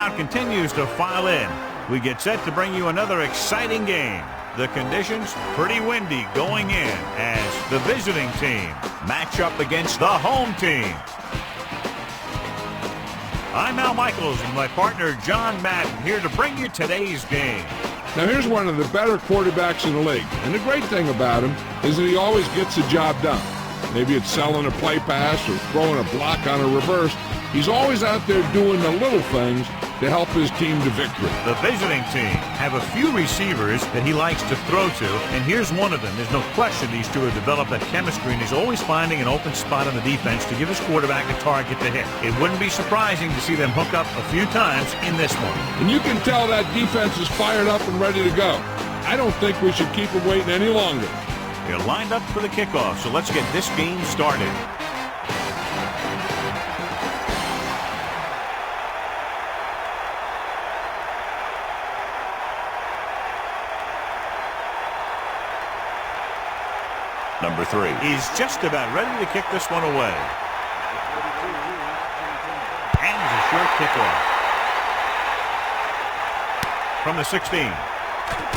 crowd continues to file in. We get set to bring you another exciting game. The conditions pretty windy going in as the visiting team match up against the home team. I'm Al Michaels and my partner John Madden here to bring you today's game. Now here's one of the better quarterbacks in the league, and the great thing about him is that he always gets the job done. Maybe it's selling a play pass or throwing a block on a reverse. He's always out there doing the little things to help his team to victory. The visiting team have a few receivers that he likes to throw to, and here's one of them. There's no question these two have developed that chemistry, and he's always finding an open spot on the defense to give his quarterback a target to hit. It wouldn't be surprising to see them hook up a few times in this one. And you can tell that defense is fired up and ready to go. I don't think we should keep them waiting any longer. They're lined up for the kickoff, so let's get this game started. Number 3. He's just about ready to kick this one away. And a short kickoff. From the 16.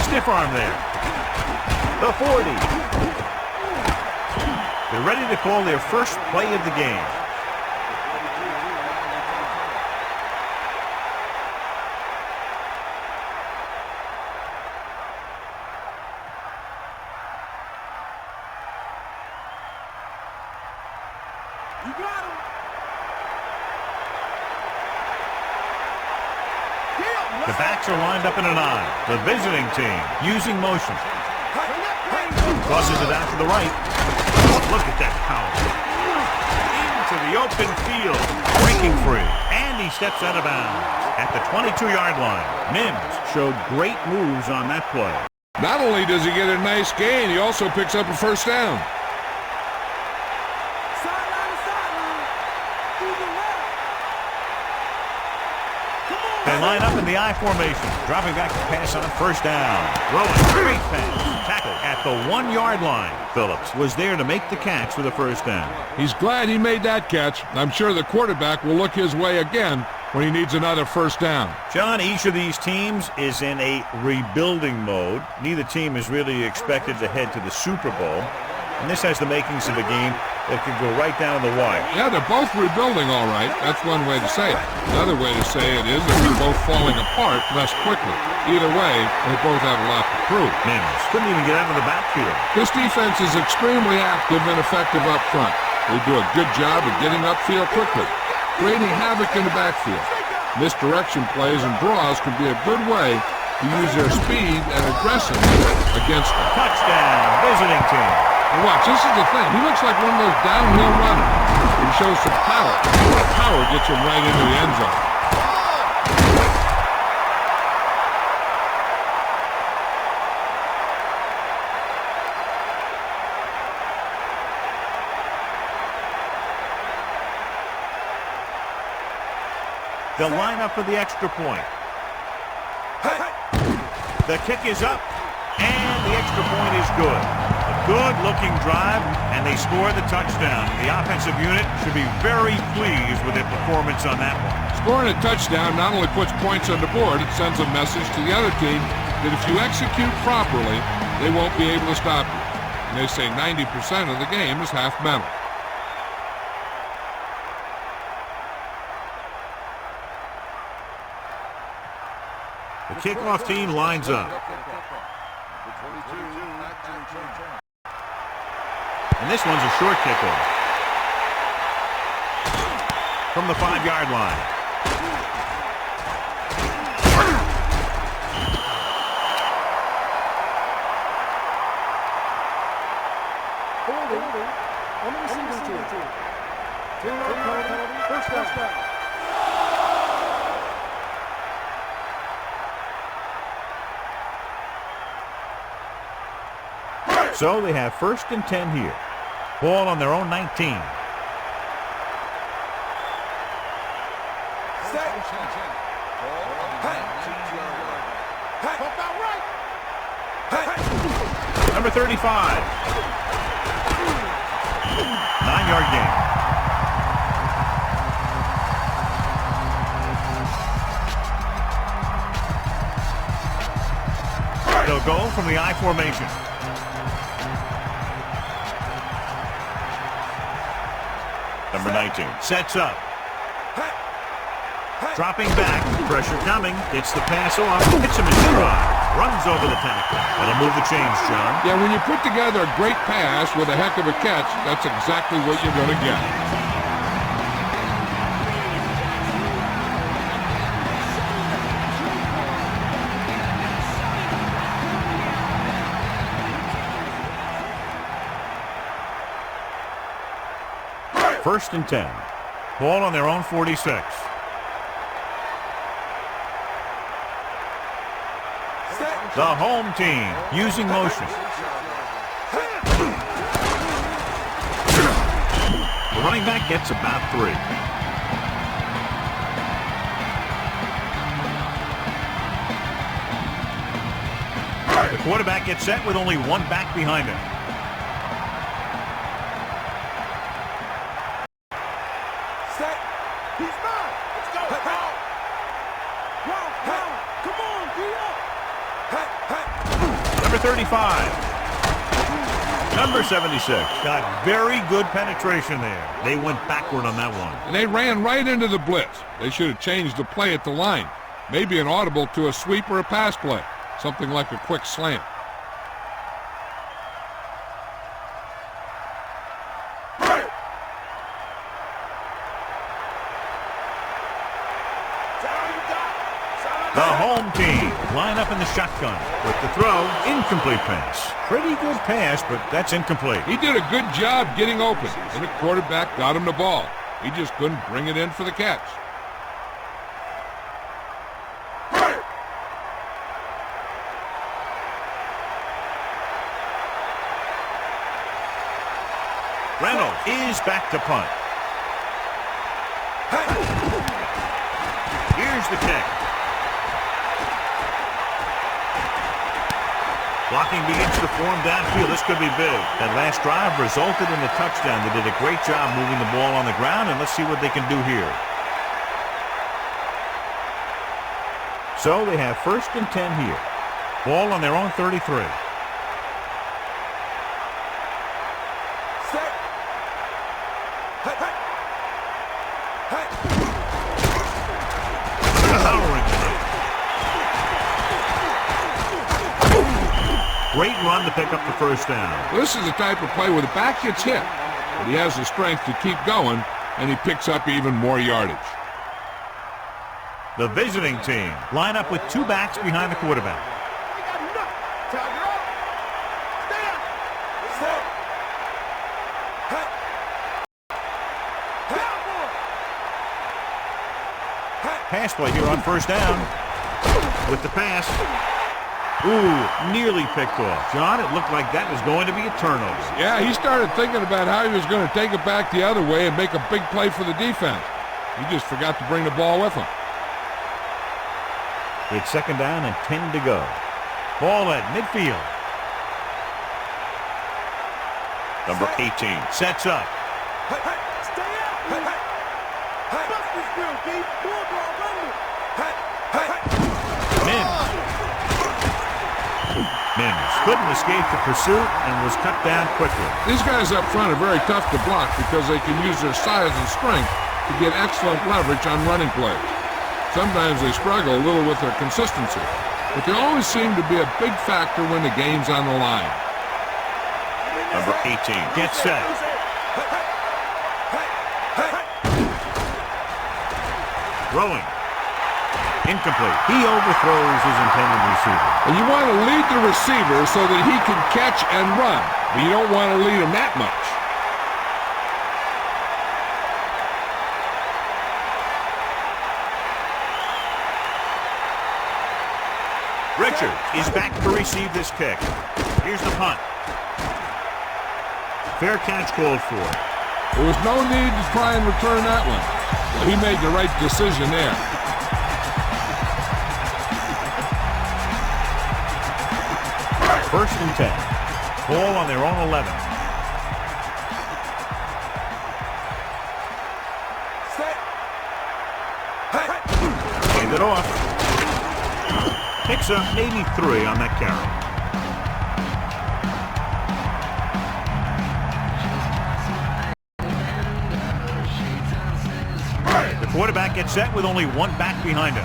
Stiff arm there. The 40. They're ready to call their first play of the game. You got him. The backs are lined up in an I. The visiting team using motion. Crosses it out to the right. Look at that power. Into the open field. Breaking free. And he steps out of bounds at the 22-yard line. Mims showed great moves on that play. Not only does he get a nice gain, he also picks up a first down. They line up in the I formation. Dropping back to pass on first down. Throwing great pass. Tackle at the 1-yard line. Phillips was there to make the catch for the first down. He's glad he made that catch. I'm sure the quarterback will look his way again when he needs another first down. John, each of these teams is in a rebuilding mode. Neither team is really expected to head to the Super Bowl. And this has the makings of a game that could go right down the wire. Yeah, they're both rebuilding all right. That's one way to say it. Another way to say it is that they're both falling apart less quickly. Either way, they both have a lot to prove. Mims couldn't even get out of the backfield. This defense is extremely active and effective up front. They do a good job of getting upfield quickly, creating havoc in the backfield. Misdirection plays and draws can be a good way to use their speed and aggressiveness against them. Touchdown, visiting team. And watch, this is the thing. He looks like one of those downhill runners. He shows some power. The power gets him right into the end zone. They'll line up for the extra point. The kick is up, and the extra point is good. A good-looking drive, and they score the touchdown. The offensive unit should be very pleased with their performance on that one. Scoring a touchdown not only puts points on the board, it sends a message to the other team that if you execute properly, they won't be able to stop you. And they say 90% of the game is half mental. The kickoff team lines up. And this one's a short kickoff. From the 5-yard line. So they have 1st and 10 here. Ball on their own 19. Number 35. 9-yard gain. They'll go from the I formation. Number 19 sets up. Dropping back, pressure coming, gets the pass off, hits him in stride, runs over the tackle. That'll move the chains, John. Yeah, when you put together a great pass with a heck of a catch, that's exactly what you're going to get. First and 10. Ball on their own 46. The home team using motion. The running back gets about 3. The quarterback gets set with only one back behind him. Set. He's mine. Let's go. Come on, Number 35. Number 76. Got very good penetration there. They went backward on that one. And they ran right into the blitz. They should have changed the play at the line. Maybe an audible to a sweep or a pass play. Something like a quick slant. The home team line up in the shotgun with the throw, incomplete pass. Pretty good pass, but that's incomplete. He did a good job getting open, and the quarterback got him the ball. He just couldn't bring it in for the catch. Reynolds is back to punt. Here's the kick. Blocking begins to form downfield. This could be big. That last drive resulted in a touchdown. They did a great job moving the ball on the ground, and let's see what they can do here. So they have first and 10 here. Ball on their own 33. Great run to pick up the first down. This is the type of play where the back gets hit, but he has the strength to keep going, and he picks up even more yardage. The visiting team line up with 2 backs behind the quarterback. Pass play here on first down. With the pass. Ooh, nearly picked off. John, it looked like that was going to be a turnover. Yeah, he started thinking about how he was going to take it back the other way and make a big play for the defense. He just forgot to bring the ball with him. It's second down and 10 to go. Ball at midfield. Number 18 sets up. Stay out. Bust this real deep. Mims couldn't escape the pursuit and was cut down quickly. These guys up front are very tough to block because they can use their size and strength to get excellent leverage on running plays. Sometimes they struggle a little with their consistency, but they always seem to be a big factor when the game's on the line. Number 18 gets set. Throwing. Incomplete. He overthrows his intended receiver. And you want to lead the receiver so that he can catch and run, but you don't want to lead him that much. Richard is back to receive this kick. Here's the punt. Fair catch called for. There was no need to try and return that one. Well, he made the right decision there. First and 10. Ball on their own 11. Hand it off. Picks up maybe 3 on that carry. halfback gets set with only one back behind him.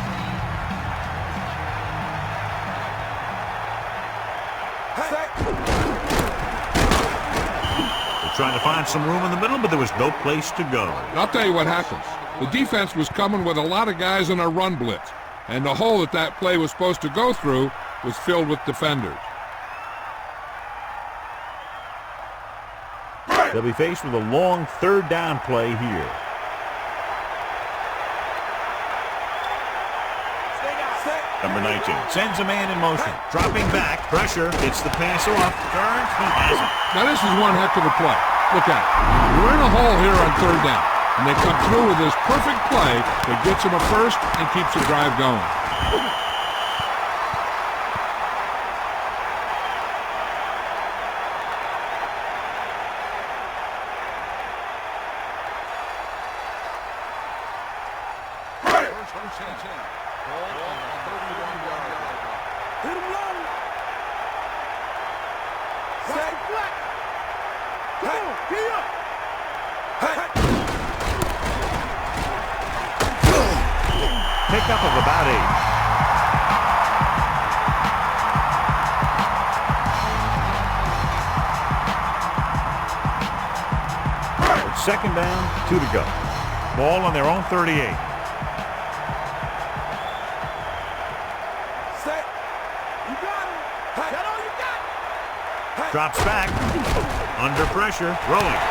They're trying to find some room in the middle, but there was no place to go. I'll tell you what happens. The defense was coming with a lot of guys in a run blitz, and the hole that play was supposed to go through was filled with defenders. They'll be faced with a long third down play here. Number 19 sends a man in motion. Dropping back, pressure, gets the pass off, turns, he has it. Now this is one heck of a play. Look at it. We're in a hole here on third down, and they come through with this perfect play that gets them a first and keeps the drive going. Pickup of about 8. It's second down, 2 to go. Ball on their own 38. Drops back, under pressure, rolling,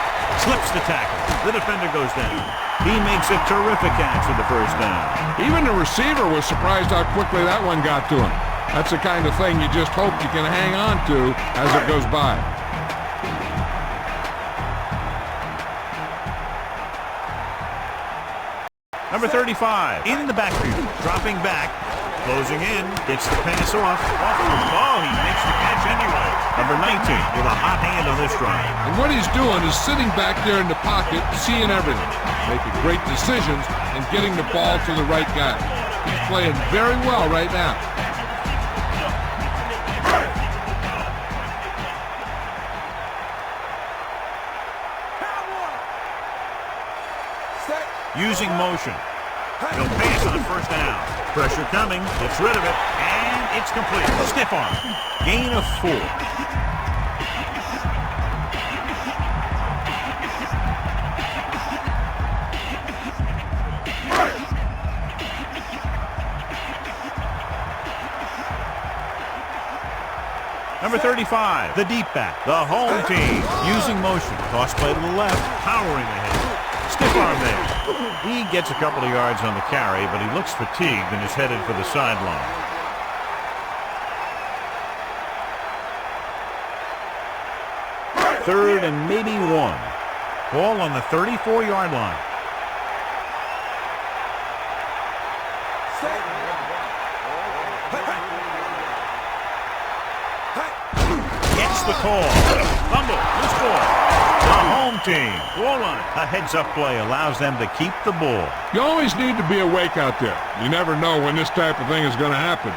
slips the tackle. The defender goes down. He makes a terrific catch for the first down. Even the receiver was surprised how quickly that one got to him. That's the kind of thing you just hope you can hang on to as it goes by. Number 35 in the backfield, dropping back, closing in, gets the pass off. Oh, he makes the catch anyway. Number 19 with a hot hand on this drive. And what he's doing is sitting back there in the pocket, seeing everything, making great decisions, and getting the ball to the right guy. He's playing very well right now. Using motion. He'll pass on first down. Pressure coming, gets rid of it, and it's complete. Stiff arm. Gain of 4. Number 35, the deep back, the home team, using motion. Toss play to the left, powering ahead. Stiff arm there. He gets a couple of yards on the carry, but he looks fatigued and is headed for the sideline. Third and maybe 1. Ball on the 34-yard line. Gets the call. Fumble. Loose ball. The home team. Ball on it. A heads-up play allows them to keep the ball. You always need to be awake out there. You never know when this type of thing is going to happen.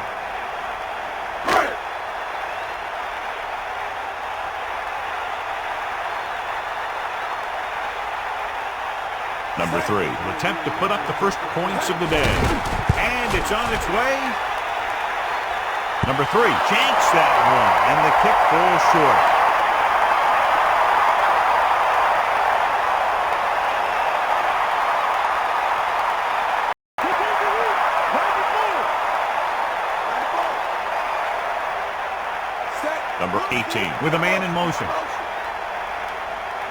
Number 3 will attempt to put up the first points of the day. And it's on its way. Number 3 janks that one, and the kick falls short. Number 18 with a man in motion.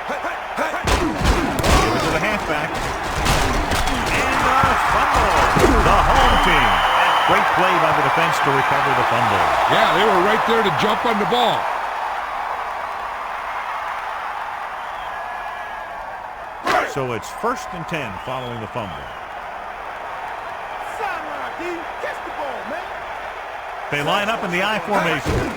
Give it to the halfback. And a fumble. The home team. Great play by the defense to recover the fumble. Yeah, they were right there to jump on the ball. So it's 1st and 10 following the fumble. They line up in the I formation.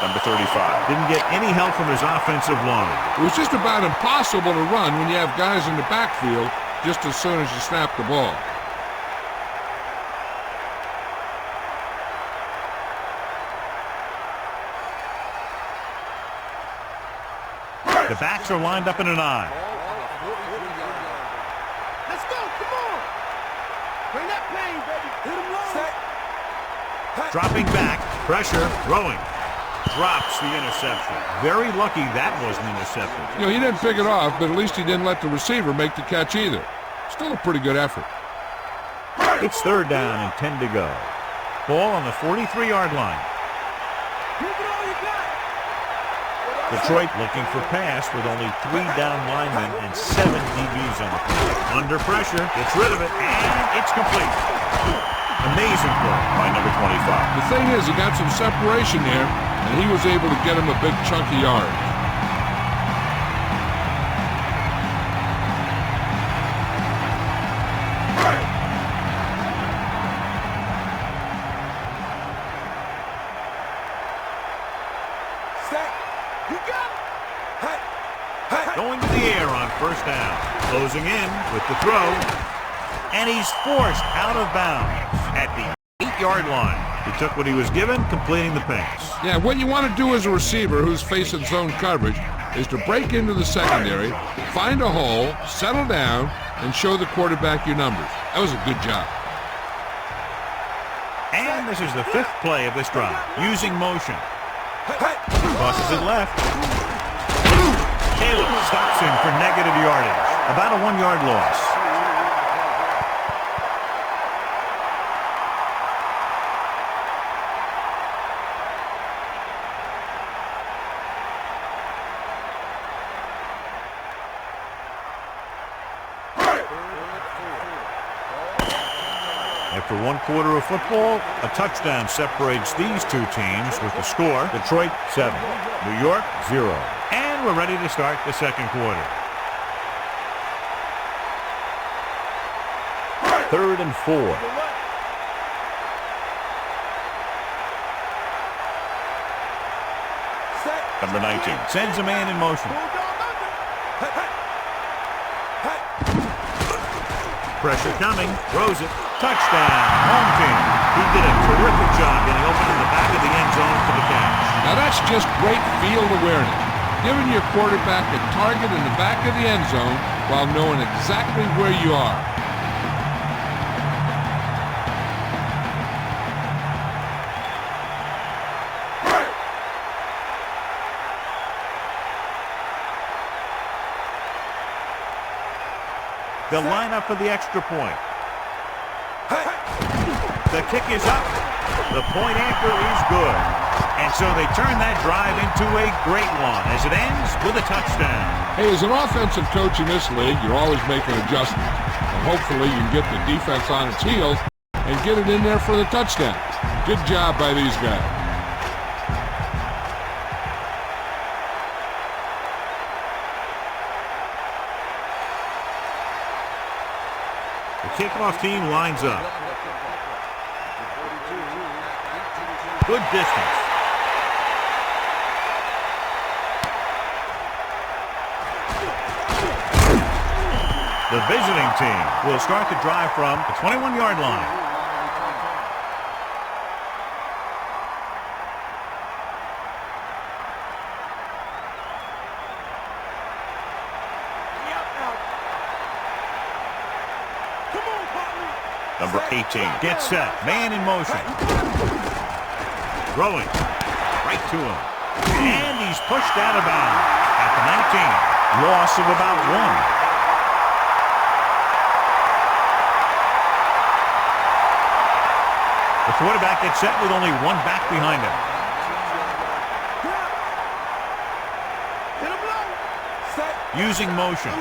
Number 35 didn't get any help from his offensive line. It was just about impossible to run when you have guys in the backfield just as soon as you snap the ball. The backs are lined up in an I. Bring that plane, baby. Hit him low. Set. Dropping back, pressure, throwing. Drops the interception. Very lucky that wasn't intercepted. You know, he didn't pick it off, but at least he didn't let the receiver make the catch either. Still a pretty good effort. It's 3rd down and 10 to go. Ball on the 43-yard line. Give it all you got. Detroit looking for pass with only 3 down linemen and 7 DBs on the field. Under pressure, gets rid of it, and it's complete. Amazing play by number 25. The thing is, he got some separation there, and he was able to get him a big chunk of yards. Set. You got it. Hey. Hey. Going to the air on 1st down. Closing in with the throw. And he's forced out of bounds at the 8-yard line. He took what he was given, completing the pass. Yeah, what you want to do as a receiver who's facing zone coverage is to break into the secondary, find a hole, settle down, and show the quarterback your numbers. That was a good job. And this is the 5th play of this drive, using motion. Crosses it left. Caleb stops him for negative yardage. About a 1-yard loss. After 1 quarter of football, a touchdown separates these two teams with the score, Detroit 7, New York 0. And we're ready to start the 2nd quarter. 3rd and 4. Number 19 sends a man in motion. Pressure coming, throws it, touchdown, home team. He did a terrific job getting open in the back of the end zone for the catch. Now that's just great field awareness, giving your quarterback a target in the back of the end zone while knowing exactly where you are. They'll line up for the extra point. The kick is up. The point after is good. And so they turn that drive into a great one as it ends with a touchdown. Hey, as an offensive coach in this league, you're always making adjustments. And hopefully you can get the defense on its heels and get it in there for the touchdown. Good job by these guys. The kickoff team lines up. Good distance. The visiting team will start the drive from the 21-yard line. Number 18 gets set, man in motion. Throwing right to him. And he's pushed out of bounds at the 19. Loss of about 1. The quarterback gets set with only 1 back behind him. Using motion.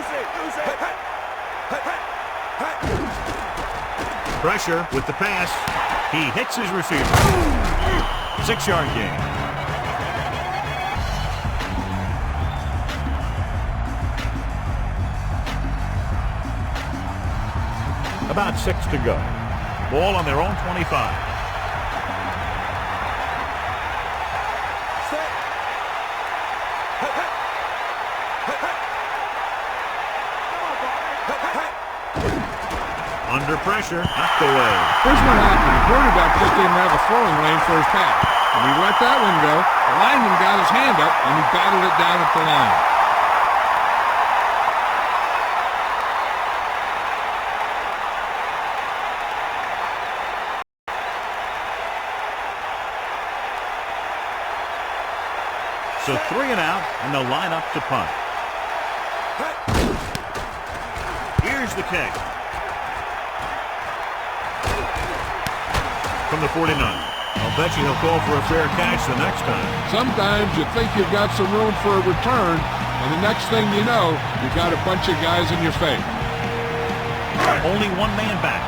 Pressure with the pass. He hits his receiver. 6-yard gain. About 6 to go. Ball on their own 25. Under pressure, knocked away. Here's what happened. The quarterback just didn't have a throwing lane for his pass. When he let that one go, the lineman got his hand up and he batted it down at the line. So 3 and out, and they'll line up to punt. Here's the kick. From the 49. I'll bet you he'll call for a fair catch the next time. Sometimes you think you've got some room for a return, and the next thing you know, you got a bunch of guys in your face. Only one man back.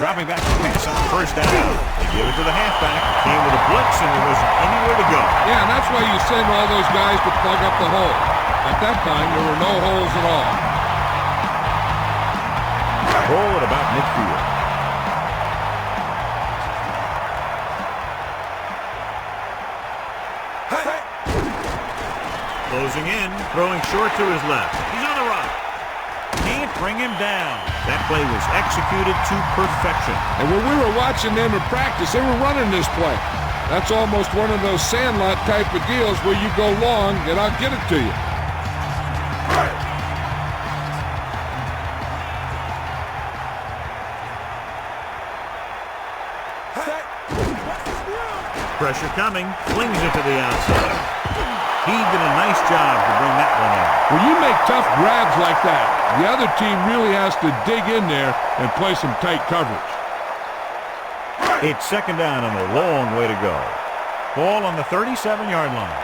Dropping back to pass on the first down. They give it to the halfback. Came with a blitz, and there wasn't anywhere to go. Yeah, and that's why you send all those guys to plug up the hole. At that time, there were no holes at all. Ball at about midfield. Closing in, throwing short to his left. He's on the run. Can't bring him down. That play was executed to perfection. And when we were watching them in practice, they were running this play. That's almost one of those sandlot type of deals where you go long and I'll get it to you. Pressure coming, flings it to the outside. He did a nice job to bring that one in. When you make tough grabs like that, the other team really has to dig in there and play some tight coverage. It's second down and a long way to go. Ball on the 37-yard line.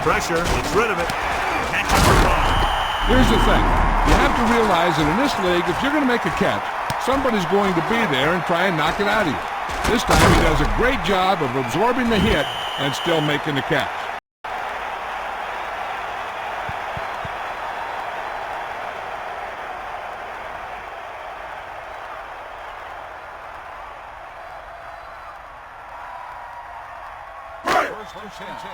Pressure, gets rid of it. Catch on the ball. Here's the thing. You have to realize that in this league, if you're going to make a catch, somebody's going to be there and try and knock it out of you. This time he does a great job of absorbing the hit and still making the catch. First and 10.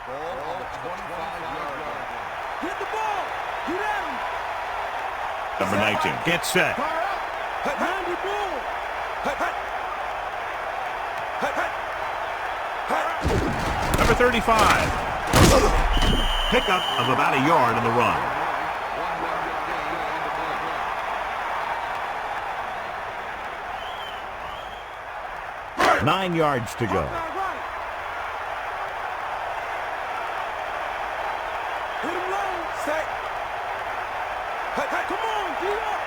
Ball on the 25-yard line. Get the ball. Get at him. Number 19, get set. Hand the ball. Number 35. Pickup of about a yard on the run. Right. 9 yards to go. Hit him low. Set. Come on, D-up.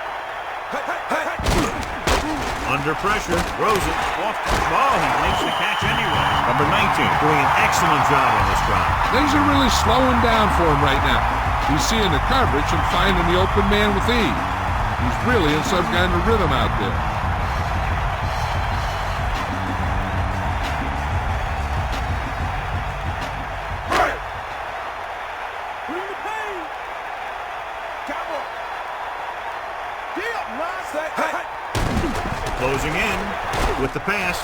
Under pressure, throws it, off the ball, he makes the catch anyway. Number 19, doing an excellent job on this drive. Things are really slowing down for him right now. He's seeing the coverage and finding the open man with ease. He's really in some kind of rhythm out there. Bring the pain. Cowboy. D-up, line. Set. Closing in with the pass.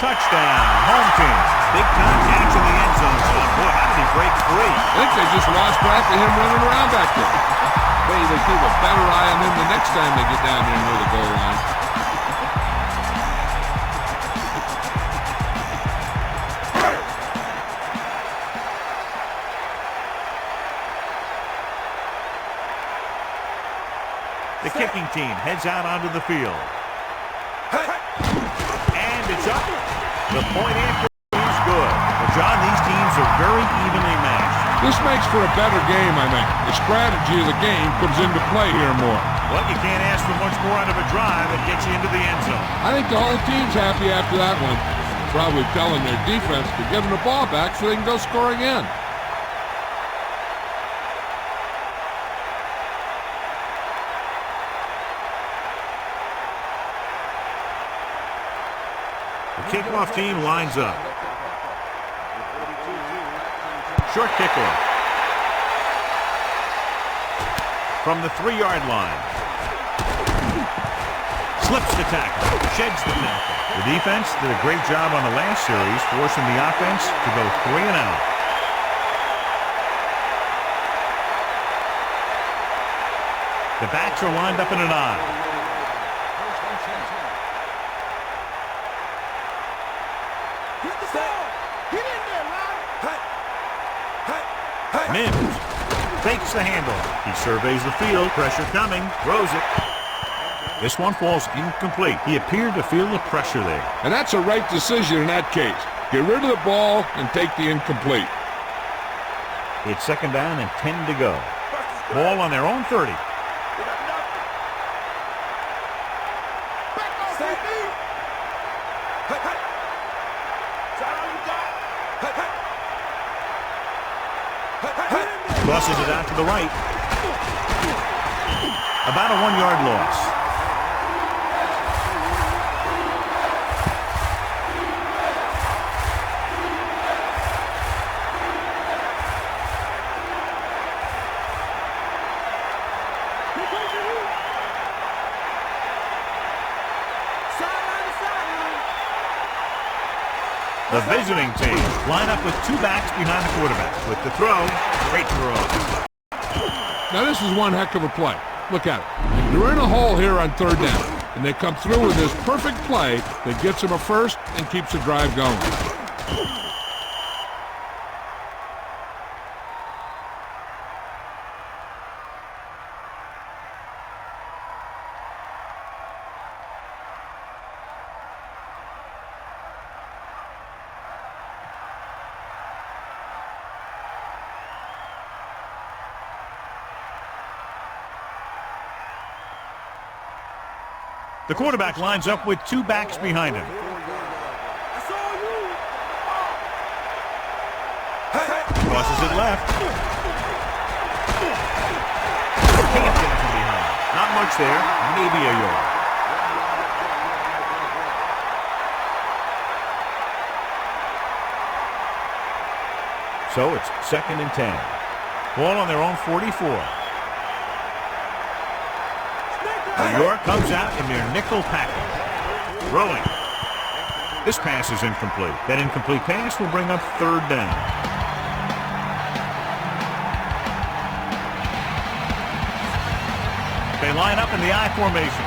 Touchdown, home team. Big time catch in the end zone. Oh, boy, how did he break free? I think they just lost track of him running around back there. Maybe they keep a better eye on him the next time they get down there near the goal line. The kicking team heads out onto the field. And it's up. The point after is good. Well, John, these teams are very evenly matched. This makes for a better game, I think. The strategy of the game comes into play here more. Well, you can't ask for much more out of a drive that gets you into the end zone. I think the whole team's happy after that one. Probably telling their defense to give them the ball back so they can go score again. The kickoff team lines up. Short kickoff. From the 3-yard line. Slips the tackle. Sheds the tackle. The defense did a great job on the last series, forcing the offense to go 3 and out. The backs are lined up in an I. Get the ball. Get in there, line. Mims Fakes the handoff. He surveys the field. Pressure coming. Throws it. This one falls incomplete. He appeared to feel the pressure there. And that's a right decision in that case. Get rid of the ball and take the incomplete. It's second down and 10 to go. Ball on their own 30. Crosses it out to the right. About a 1-yard loss. The visiting team line up with 2 backs behind the quarterback. With the throw, great throw. Now this is one heck of a play. Look at it. They're in a hole here on third down, and they come through with this perfect play that gets them a first and keeps the drive going. The quarterback lines up with 2 backs behind him. Crosses it left. Can't get it from behind. Not much there. Maybe a yard. So it's second and 10. Ball on their own 44. New York comes out in their nickel package. Throwing. This pass is incomplete. That incomplete pass will bring up third down. They line up in the I formation.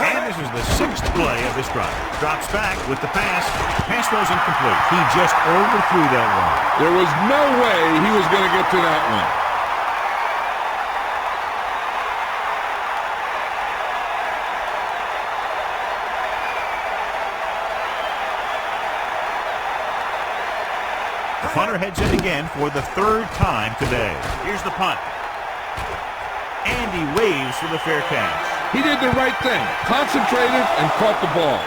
And this is the 6th play of this drive. Drops back with the pass. Pass throws incomplete. He just overthrew that one. There was no way he was going to get to that one. The punter heads in again for the 3rd time today. Here's the punt. And he waves for the fair catch. He did the right thing, concentrated and caught the ball.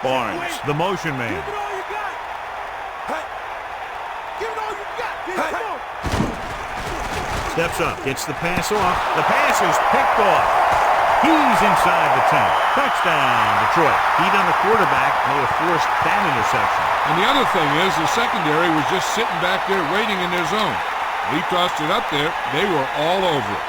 Barnes, the motion man. Give it all you got. Hey. Give it all you got. Come on. Steps up, gets the pass off. The pass is picked off. He's inside the 10. Touchdown, Detroit. Heat on the quarterback may have forced that interception. And the other thing is the secondary was just sitting back there waiting in their zone. He tossed it up there. They were all over it.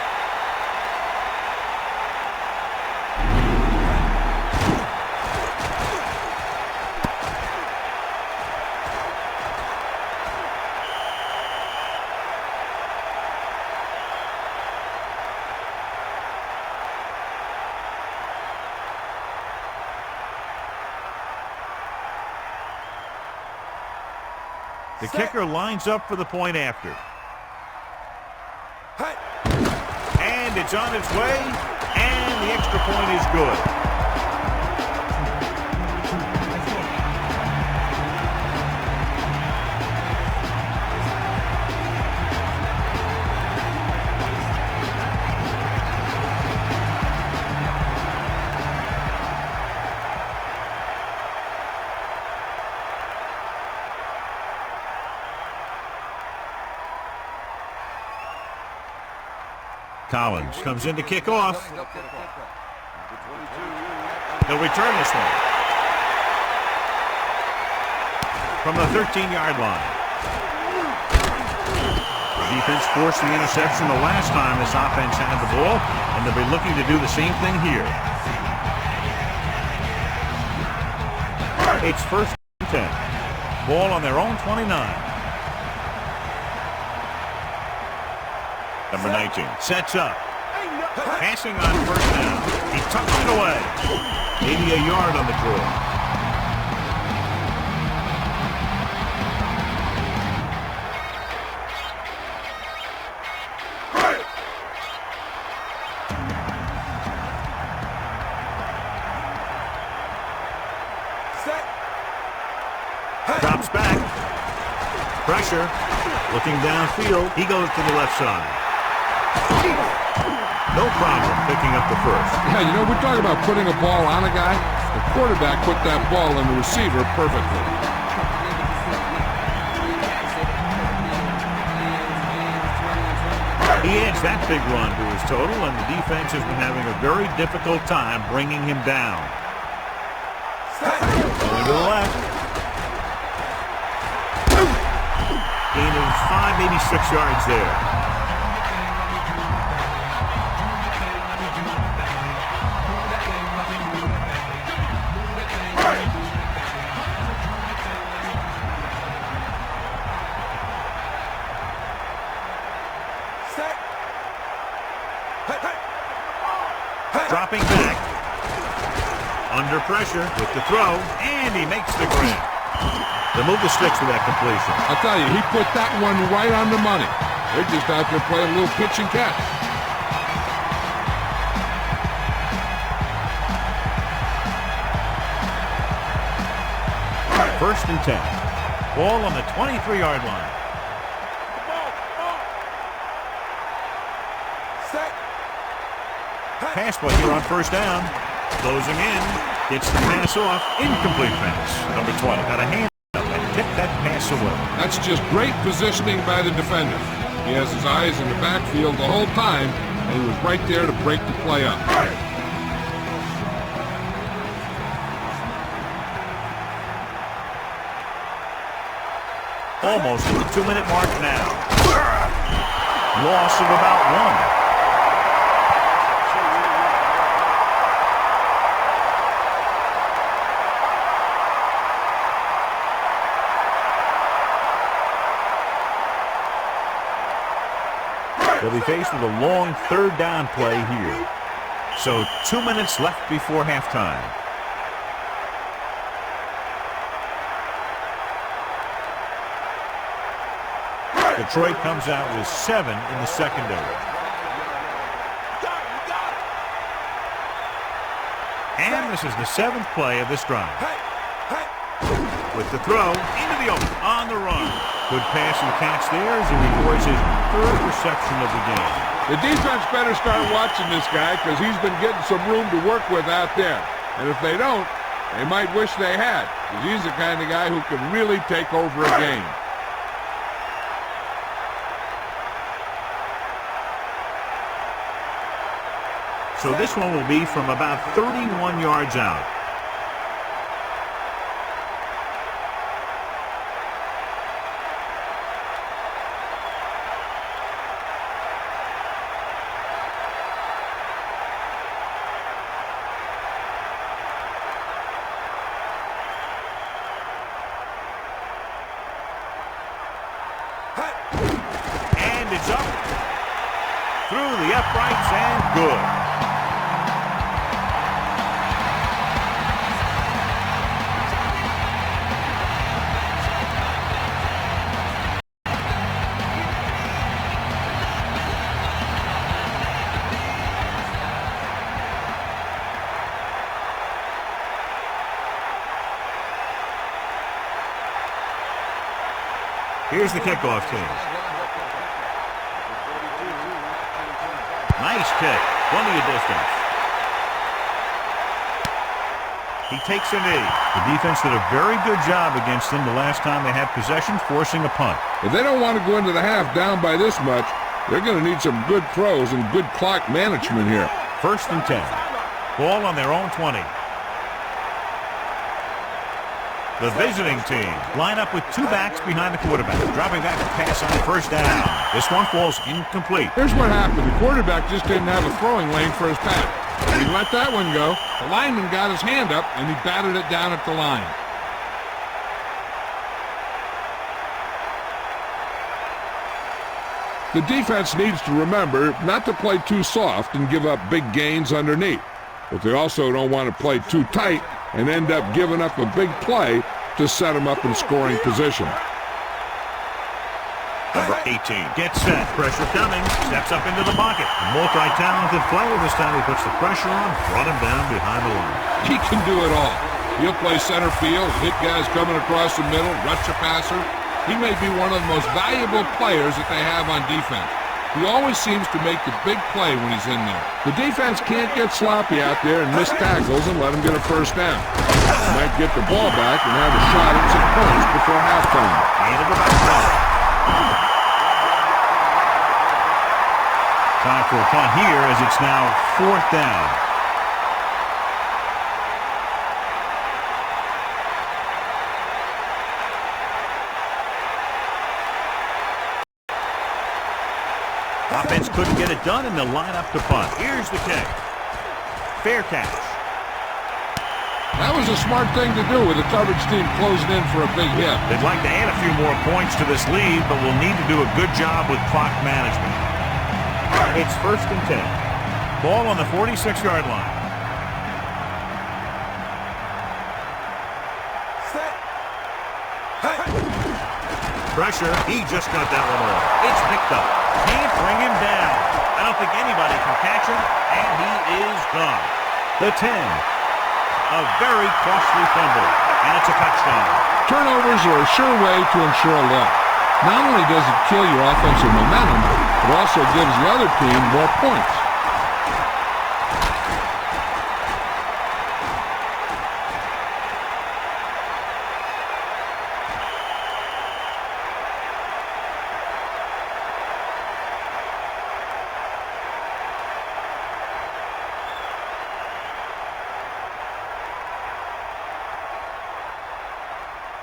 The kicker lines up for the point after. And it's on its way, and the extra point is good. Collins comes in to kick off. They'll return this one from the 13-yard line. The defense forced the interception the last time this offense had the ball, and they'll be looking to do the same thing here. It's first and 10. Ball on their own 29. Number 19 sets up. Passing on first down. He tucks it away. Maybe a yard on the draw. Drops back. Pressure. Looking downfield. He goes to the left side. No problem picking up the first. Yeah, you know, we're talking about putting a ball on a guy. The quarterback put that ball on the receiver perfectly. He adds that big run to his total, and the defense has been having a very difficult time bringing him down. Going to the left. Gain of 5, maybe 6 yards there. Dropping back. Under pressure with the throw, and he makes the grab. They'll move the sticks with that completion. I'll tell you, he put that one right on the money. They're just out there playing a little pitch and catch. First and 10. Ball on the 23-yard line. Pass play here on first down. Closing in. Gets the pass off. Incomplete pass. Number 20 got a hand up and tipped that pass away. That's just great positioning by the defender. He has his eyes in the backfield the whole time, and he was right there to break the play up. Almost to the 2-minute mark now. Loss of about 1. They'll be faced with a long third down play here. So 2 minutes left before halftime. Detroit comes out with 7 in the secondary. And this is the 7th play of this drive. With the throw into the open on the run. Good pass and catch there as he records his 3rd reception of the game. The defense better start watching this guy because he's been getting some room to work with out there. And if they don't, they might wish they had, because he's the kind of guy who can really take over a game. So this one will be from about 31 yards out. And it's up through the uprights and good. Here's the kickoff team. Nice kick. Plenty of distance. He takes a knee. The defense did a very good job against them the last time they had possession, forcing a punt. If they don't want to go into the half down by this much, they're going to need some good throws and good clock management here. First and 10. Ball on their own 20. The visiting team line up with 2 backs behind the quarterback. Dropping back to pass on first down. This one falls incomplete. Here's what happened. The quarterback just didn't have a throwing lane for his pass. He let that one go. The lineman got his hand up, and he batted it down at the line. The defense needs to remember not to play too soft and give up big gains underneath. But they also don't want to play too tight and end up giving up a big play to set them up in scoring position. Number 18 gets set. Pressure coming. Steps up into the pocket. A multi-talented player. This time he puts the pressure on. Brought him down behind the line. He can do it all. He'll play center field, hit guys coming across the middle, rush a passer. He may be one of the most valuable players that they have on defense. He always seems to make the big play when he's in there. The defense can't get sloppy out there and miss tackles and let him get a first down. He might get the ball back and have a shot at some points before halftime. Time for a punt here as it's now 4th down. Offense couldn't get it done, and they'll line up to punt. Here's the kick. Fair catch. That was a smart thing to do with the coverage team closing in for a big hit. They'd like to add a few more points to this lead, but will need to do a good job with clock management. It's 1st and 10. Ball on the 46-yard line. Set. Pressure. He just got that one off. It's picked up. Can't bring him down. I don't think anybody can catch him, and he is gone. The 10. A very costly fumble, and it's a touchdown. Turnovers are a sure way to ensure a loss. Not only does it kill your offensive momentum, it also gives the other team more points.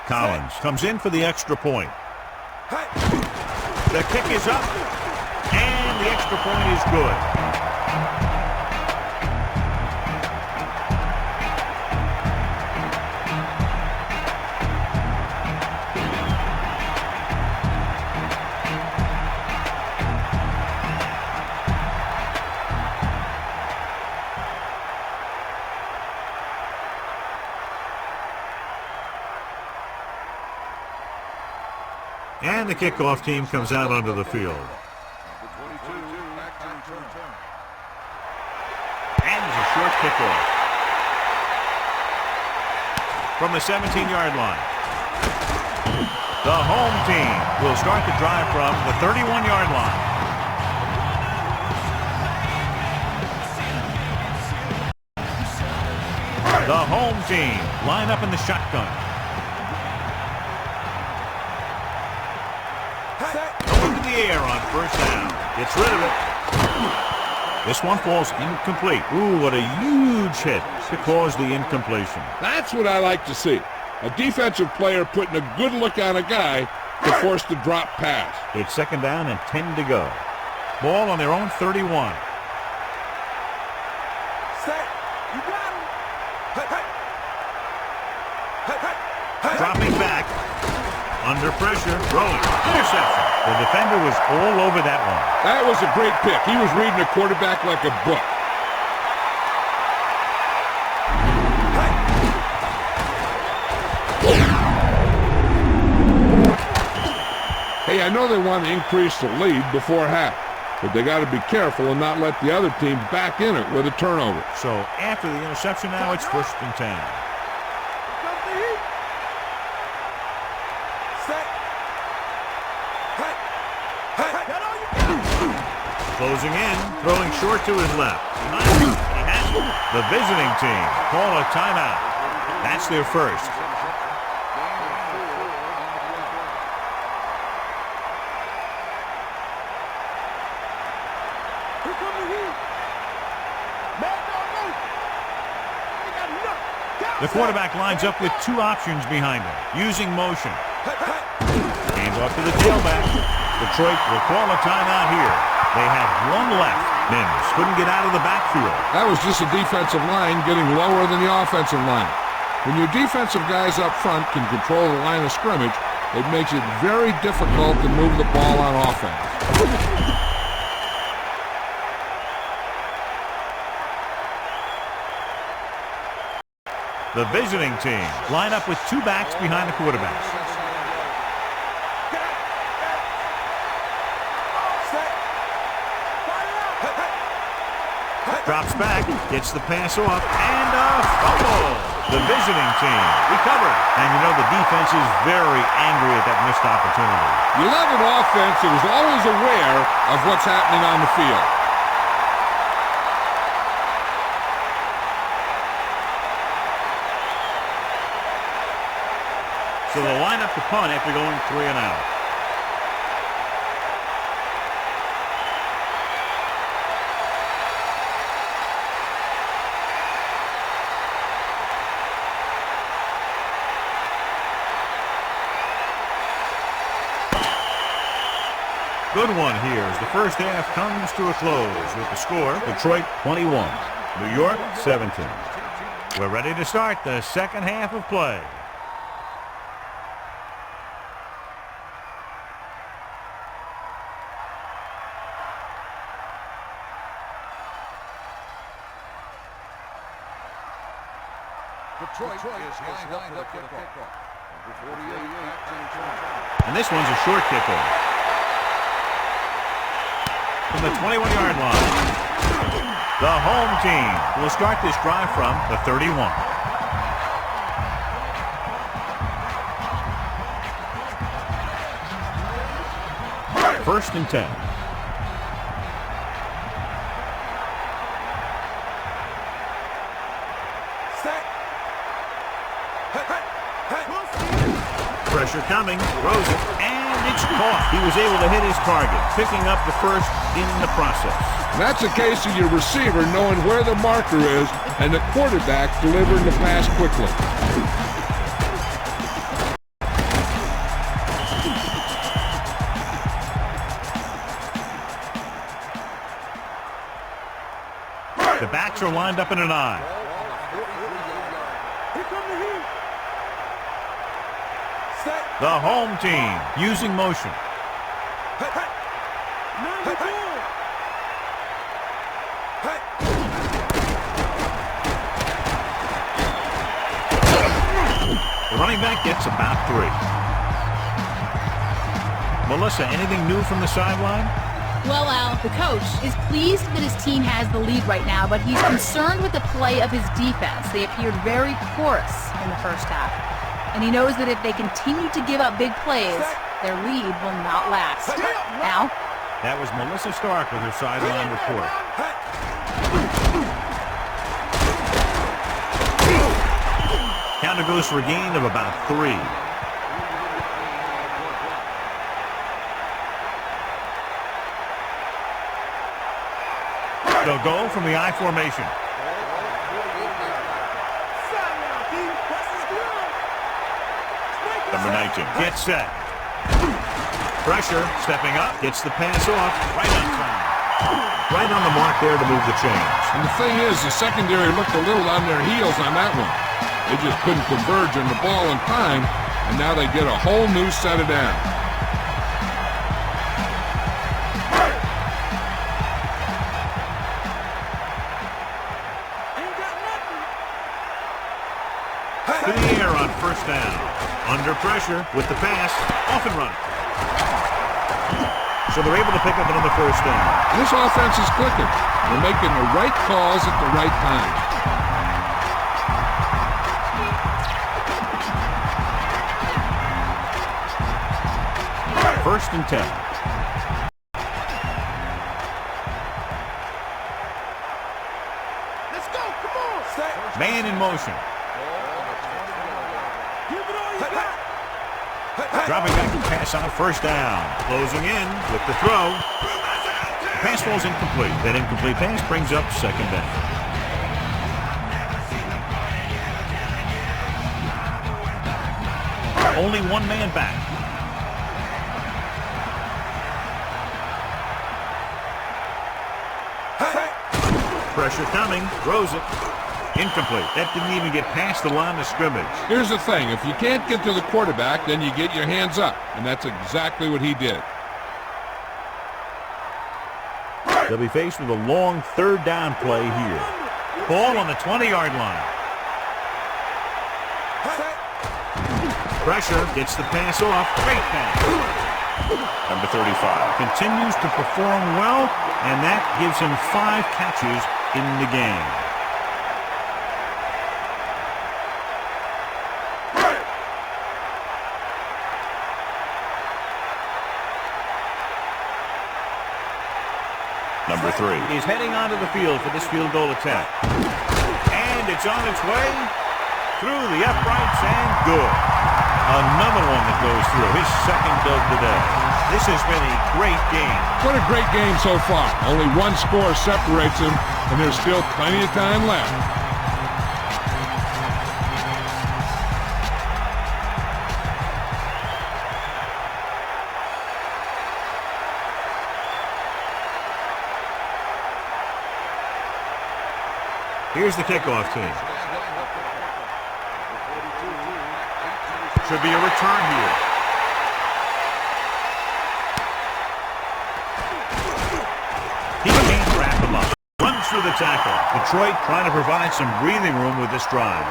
Collins comes in for the extra point. The kick is up, and the extra point is good. And the kickoff team comes out onto the field. And there's a short kickoff. From the 17-yard line. The home team will start the drive from the 31-yard line. The home team line up in the shotgun. Over to the air on 1st down. Gets rid of it. This one falls incomplete. Ooh, what a huge hit to cause the incompletion. That's what I like to see. A defensive player putting a good look on a guy to force the drop pass. It's 2nd down and 10 to go. Ball on their own 31. Set. You got him. Dropping back. Under pressure. Throwing. Interception. The defender was all over that one. That was a great pick. He was reading a quarterback like a book. Hey, I know they want to increase the lead before half, but they got to be careful and not let the other team back in it with a turnover. So after the interception now, it's 1st and 10. Closing in, throwing short to his left. The visiting team call a timeout. That's their first. The quarterback lines up with 2 options behind him, using motion. Hands off to the tailback. Detroit will call a timeout here. They have 1 left. Mims couldn't get out of the backfield. That was just a defensive line getting lower than the offensive line. When your defensive guys up front can control the line of scrimmage, It makes it very difficult to move the ball on offense. The visiting team line up with two backs behind the quarterback. Drops back, gets the pass off, and a fumble. The visiting team recovered. And you know the defense is very angry at that missed opportunity. You love an offense that is always aware of what's happening on the field. So they'll line up to punt after going 3 and out. Good one here as the first half comes to a close with the score, Detroit 21, New York 17. We're ready to start the second half of play. Detroit is lined up for the kickoff. And this one's a short kickoff. From the 21-yard line. The home team will start this drive from the 31. First and 10. Pressure coming, throws it, and it's caught. He was able to hit his target, picking up the first in the process. And that's a case of your receiver knowing where the marker is and the quarterback delivering the pass quickly. The backs are lined up in an I. The home team using motion. The running back gets about 3. Melissa, anything new from the sideline? Well, Al, the coach is pleased that his team has the lead right now, but he's concerned with the play of his defense. They appeared very porous in the first half. And he knows that if they continue to give up big plays, their lead will not last. Now, that was Melissa Stark with her sideline report. Counter goes for a gain of about 3. They'll go from the I formation. Number 19 gets set. Pressure, stepping up, gets the pass off, right on time. Right on the mark there to move the chains. And the thing is, the secondary looked a little on their heels on that one. They just couldn't converge on the ball in time, and now they get a whole new set of downs. To the air on first down. Under pressure with the pass, off and running. So they're able to pick up another first down. This offense is clicking. They're making the right calls at the right time. First and 10. Let's go, come on. Man in motion. Dropping back to pass on first down. Closing in with the throw. The pass falls incomplete. That incomplete pass brings up second down. Only one man back. Pressure coming. Throws it. Incomplete. That didn't even get past the line of scrimmage. Here's the thing. If you can't get to the quarterback, then you get your hands up. And that's exactly what he did. They'll be faced with a long third down play here. Ball on the 20-yard line. Pressure gets the pass off. Great pass. Number 35 continues to perform well, and that gives him 5 catches in the game. Number 3 is heading onto the field for this field goal attempt. And it's on its way through the uprights and good. Another one that goes through. His second of the day. This has been a great game. What a great game so far. Only one score separates them, and there's still plenty of time left. Here's the kickoff team. Should be a return here. He can't wrap him up. Runs through the tackle. Detroit trying to provide some breathing room with this drive.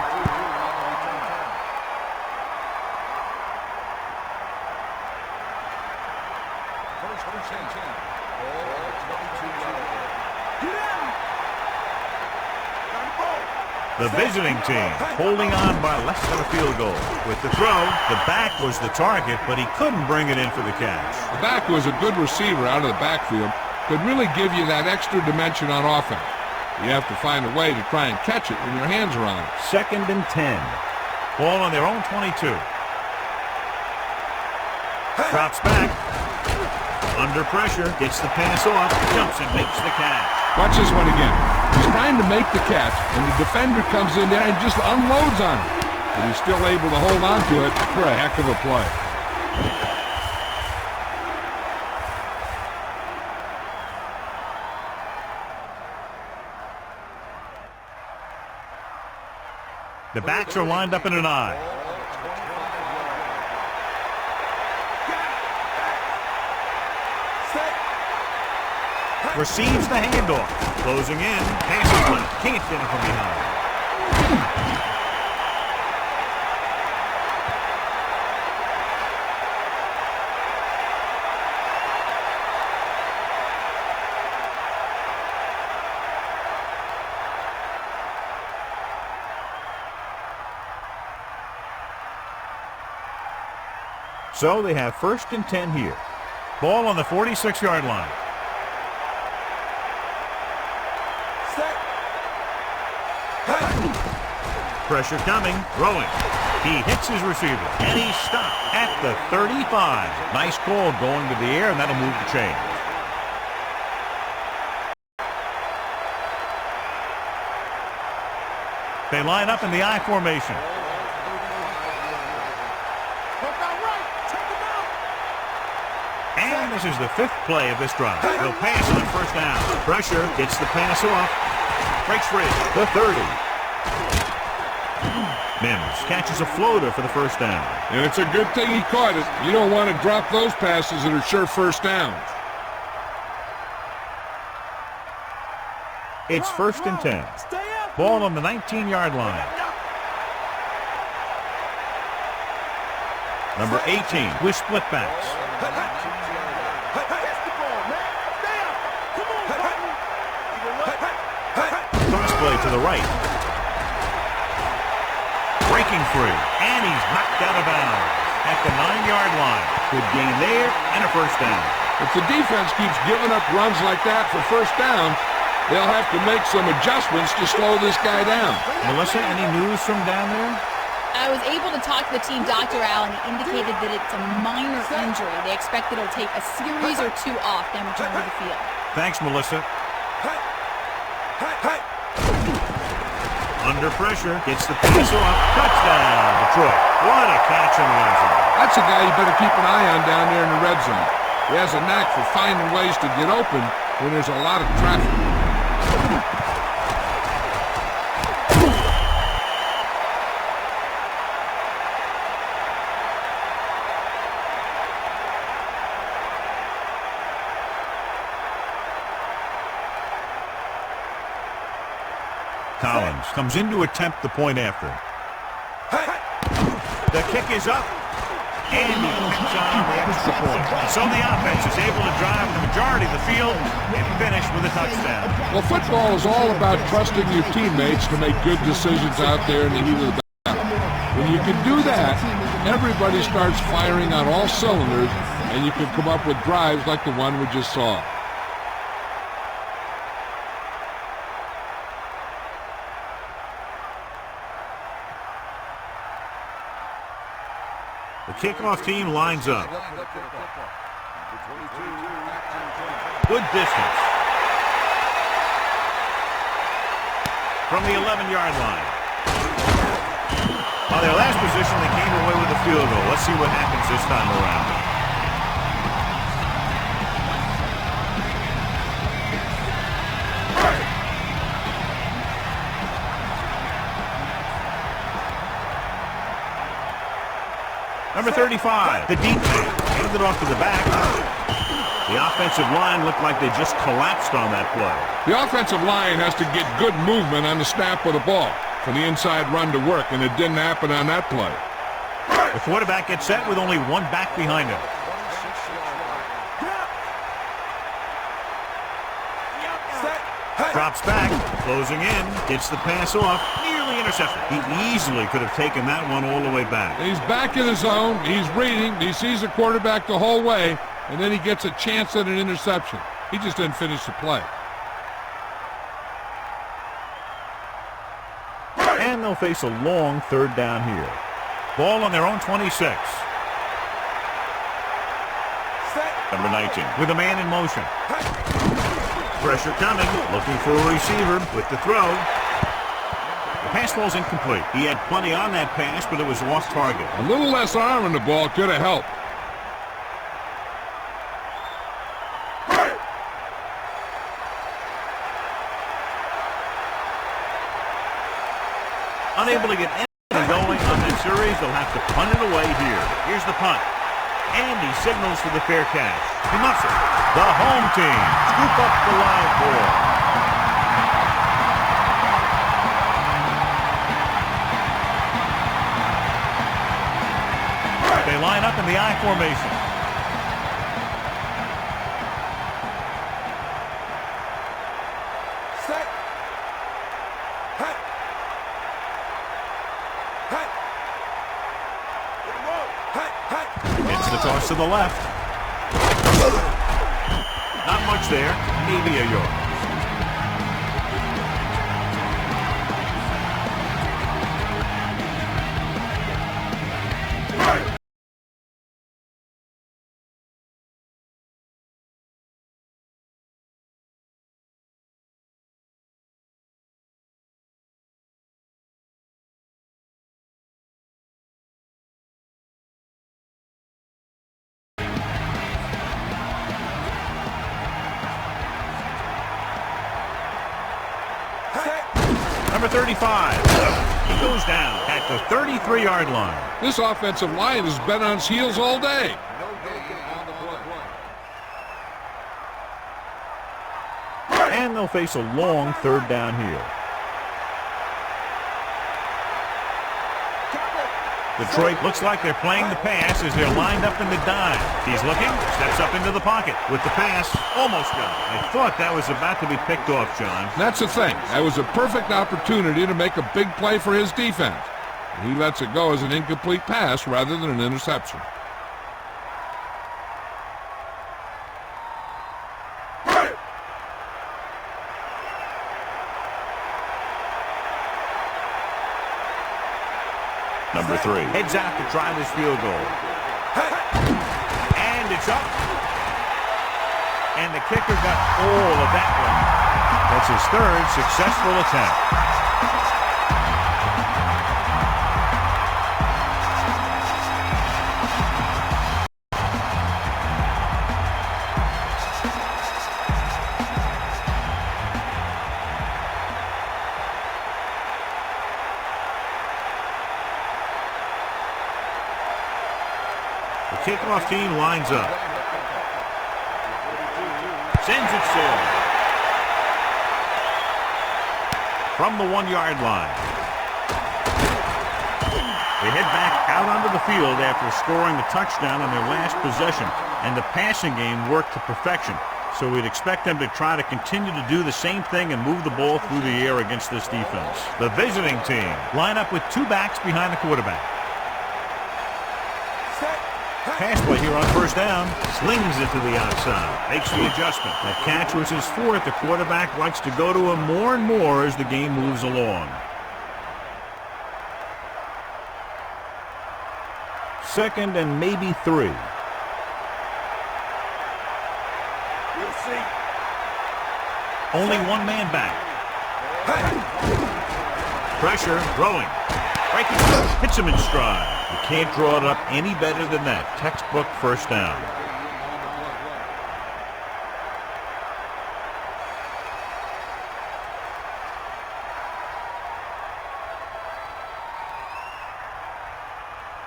The visiting team holding on by less than a field goal. With the throw, the back was the target, but he couldn't bring it in for the catch. The back was a good receiver out of the backfield. Could really give you that extra dimension on offense. You have to find a way to try and catch it when your hands are on it. 2nd and 10. Ball on their own 22. Drops back. Under pressure. Gets the pass off. Jumps and makes the catch. Watch this one again. He's trying to make the catch, and the defender comes in there and just unloads on him. But he's still able to hold on to it for a heck of a play. The backs are lined up in an eye. Receives the handoff. Closing in. Passes left. Can't get it from behind. So they have 1st and 10 here. Ball on the 46-yard line. Pressure coming, throwing. He hits his receiver, and he's stopped at the 35. Nice call going to the air, and that'll move the chain. They line up in the I formation. And this is the 5th play of this drive. He'll pass on 1st down. Pressure gets the pass off. Breaks free. The 30. Mims catches a floater for the 1st down. And it's a good thing he caught it. You don't want to drop those passes that are sure 1st downs. It's 1st and 10. Ball on the 19-yard line. Number 18 with split backs. Cross play to the right. Breaking free, and he's knocked out of bounds at the 9-yard line. Good gain there, and a 1st down. If the defense keeps giving up runs like that for 1st down, they'll have to make some adjustments to slow this guy down. Melissa, any news from down there? I was able to talk to the team, Dr. Al, and he indicated that it's a minor injury. They expect that it'll take a series or 2 off, then return to the field. Thanks, Melissa. Under pressure, gets the pass off. Touchdown, Detroit. What a catch in the end zone. That's a guy you better keep an eye on down there in the red zone. He has a knack for finding ways to get open when there's a lot of traffic. Collins comes in to attempt the point after. The kick is up, and he picks on the extra point. So the offense is able to drive the majority of the field and finish with a touchdown. Well, football is all about trusting your teammates to make good decisions out there in the heat of the battle. When you can do that, everybody starts firing on all cylinders, and you can come up with drives like the one we just saw. The kickoff team lines up. Good distance. From the 11-yard line. On their last position, they came away with a field goal. Let's see what happens this time around. Number 35, the DET, handed off to the back. The offensive line looked like they just collapsed on that play. The offensive line has to get good movement on the snap of the ball for the inside run to work, and it didn't happen on that play. The quarterback gets set with only one back behind him. Drops back, closing in, gets the pass off, nearly intercepted. He easily could have taken that one all the way back. He's back in his zone, he's reading, he sees the quarterback the whole way, and then he gets a chance at an interception. He just didn't finish the play. And they'll face a long third down here. Ball on their own 26. Number 19 with a man in motion. Pressure coming, looking for a receiver with the throw. The pass ball's incomplete. He had plenty on that pass, but it was off target. A little less arm on the ball could have helped. Unable to get anything going on this series, they'll have to punt it away here. Here's the punt. And he signals for the fair catch. He muffs it. The home team scoop up the live ball. They line up in the I formation. Set. Hut. Hut. It's the toss to the left. Not much there. Maybe a yard. Number 35. He goes down at the 33-yard line. This offensive line has been on its heels all day. And they'll face a long third down here. Detroit looks like they're playing the pass as they're lined up in the dime. He's looking, steps up into the pocket with the pass. Almost got it. I thought that was about to be picked off, John. That's the thing. That was a perfect opportunity to make a big play for his defense. He lets it go as an incomplete pass rather than an interception. Number 3 heads out to try this field goal. And it's up. And the kicker got all of that one. That's his third successful attempt. The kickoff team lines up. Sends it forward. from the 1-yard line. They head back out onto the field after scoring the touchdown on their last possession, and the passing game worked to perfection. So we'd expect them to try to continue to do the same thing and move the ball through the air against this defense. The visiting team line up with 2 backs behind the quarterback. Pass play here on first down. Slings it to the outside. Makes the adjustment. That catch was his 4th. The quarterback likes to go to him more and more as the game moves along. 2nd and maybe 3. Only 1 man back. Pressure, throwing. Breaking, hits him in stride. You can't draw it up any better than that. Textbook first down.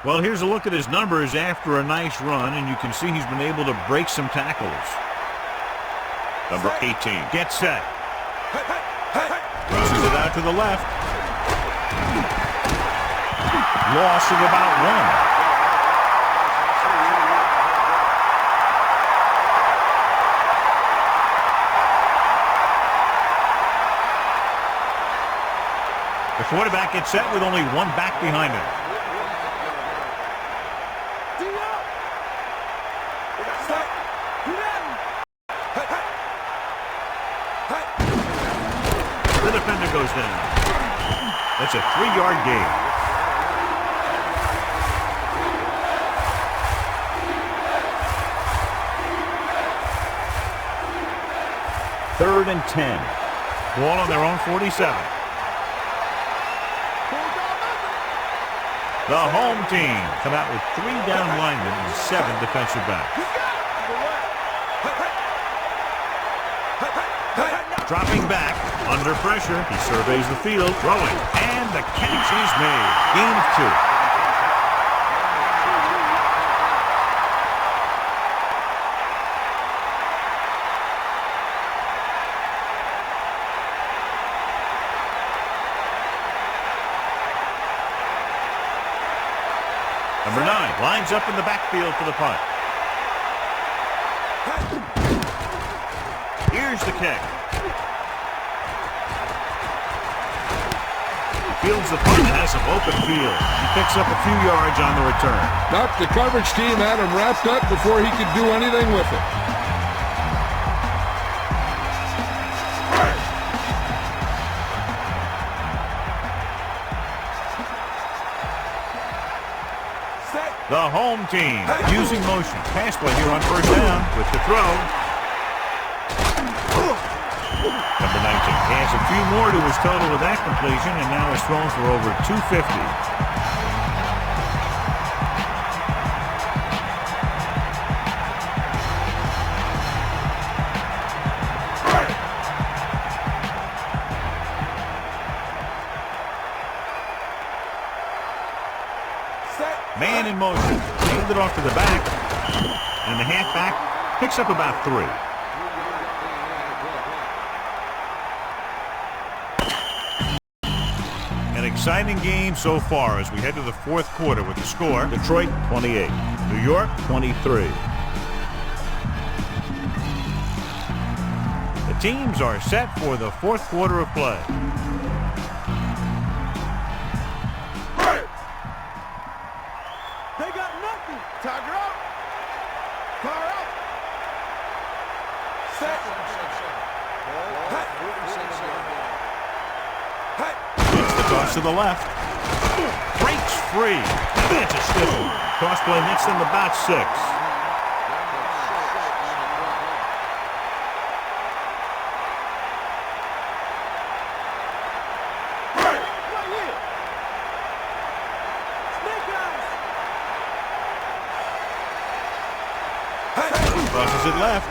Well, here's a look at his numbers after a nice run, and you can see he's been able to break some tackles. Number 18 gets set. Rushes it out to the left. Loss of about 1. The quarterback gets set with only 1 back behind him. The defender goes down. That's a 3-yard gain. Third and 10. Ball on their own 47. The home team come out with 3 down linemen and 7 defensive backs. Dropping back, under pressure, he surveys the field, throwing, and the catch is made. Gain of 2. Number 9 lines up in the backfield for the punt. Here's the kick. Fields the punt and has some open field. He picks up a few yards on the return. But the coverage team had him wrapped up before he could do anything with it. The home team using motion. Pass play here on first down with the throw. Number 19 has a few more to his total with that completion, and now is thrown for over 250. Man in motion. Handed off to the back. And the halfback picks up about 3. An exciting game so far as we head to the 4th quarter with the score. Detroit 28. New York 23. The teams are set for the 4th quarter of play. Tiger up. Car up. Set. It's the toss to the left. Breaks free. That's a stiff one. Toss play nets them about 6. Crosses it left.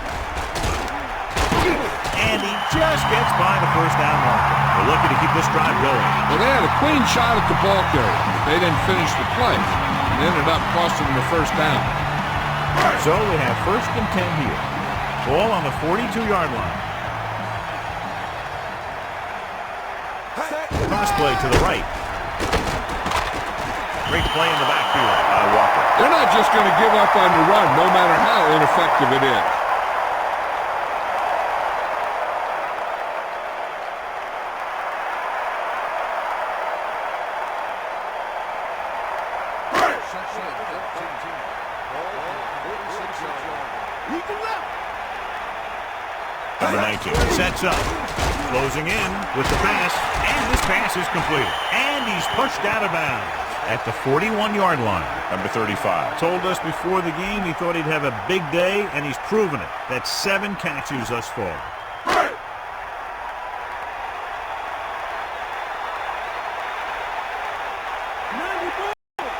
And he just gets by the first down marker. They're looking to keep this drive going. Well, they had a clean shot at the ball carrier, but they didn't finish the play. And ended up costing them the first down. So we have 1st and 10 here. Ball on the 42-yard line. Cross play to the right. Great play in the backfield by Walker. They're not just going to give up on the run, no matter how ineffective it is. Number 19 sets up. Closing in with the pass. And this pass is completed. And he's pushed out of bounds at the 41-yard line. Number 35 told us before the game he thought he'd have a big day, and he's proven it. That's 7 catches thus far.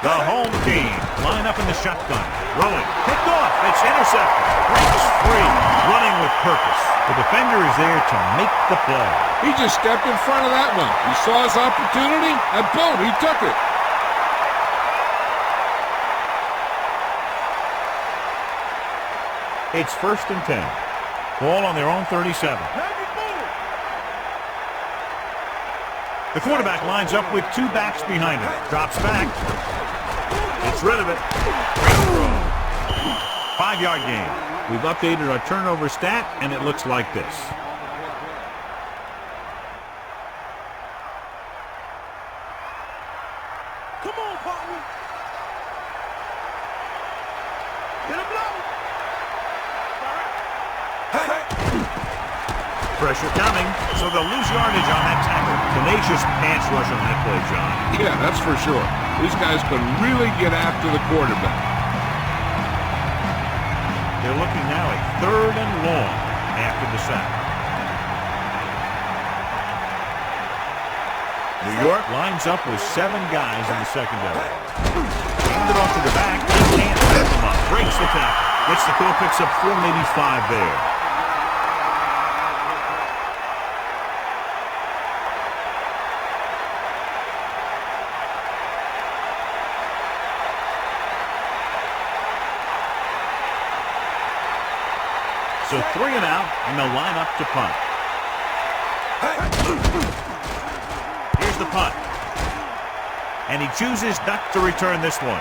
The home team line up in the shotgun. Rolling. Picked off. It's intercepted. Breaks free. Running with purpose. The defender is there to make the play. He just stepped in front of that one. He saw his opportunity, and boom, he took it. It's 1st and 10. Ball on their own 37. The quarterback lines up with 2 backs behind him. Drops back. Gets rid of it. Great throw. 5-yard gain. We've updated our turnover stat, and it looks like this. Come on, partner. Get him low. Pressure coming, so they'll lose yardage on that tackle. Tenacious pass rush on that play, John. Yeah, that's for sure. These guys can really get after the quarterback. They're looking now at 3rd and long after the sack. New York lines up with 7 guys in the secondary. Handed off to the back. He can't pick them up. Breaks the tackle. Gets the call, picks up 4, maybe 5 there. So 3 and out, and they'll line up to punt. Here's the punt. And he chooses not to return this one.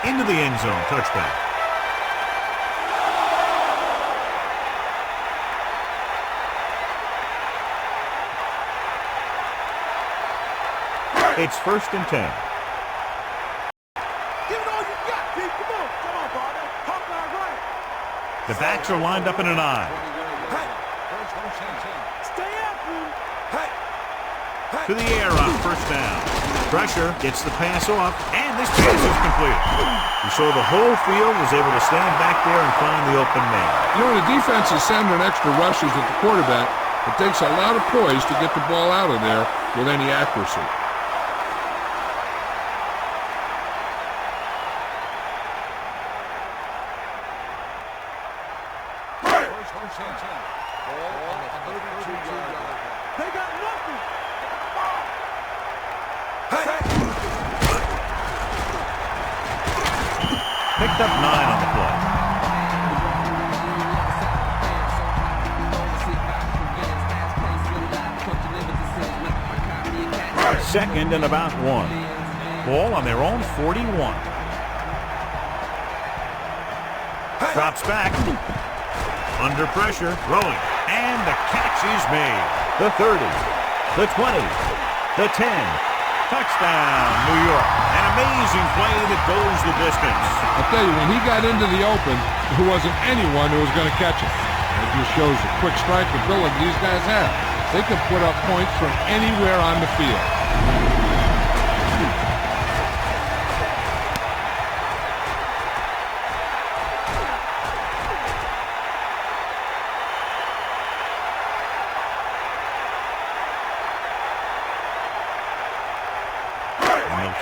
Into the end zone, touchdown. It's 1st and 10. Give it all you got, Pete. Come on, partner. Hop line right. The backs are lined up in an I. Stay after him. To the air on 1st down. Pressure gets the pass off, and this pass is completed. You saw the whole field was able to stand back there and find the open man. You know, the defense is sending extra rushes at the quarterback. It takes a lot of poise to get the ball out of there with any accuracy. They got nothing. Picked up 9 on the play. Second and about 1. Ball on their own 41. Drops back. Under pressure, rolling. And the catch is made. The 30, the 20, the 10. Touchdown, New York. An amazing play that goes the distance. I'll tell you, when he got into the open, there wasn't anyone who was going to catch him. It just shows the quick strike ability these guys have. They can put up points from anywhere on the field.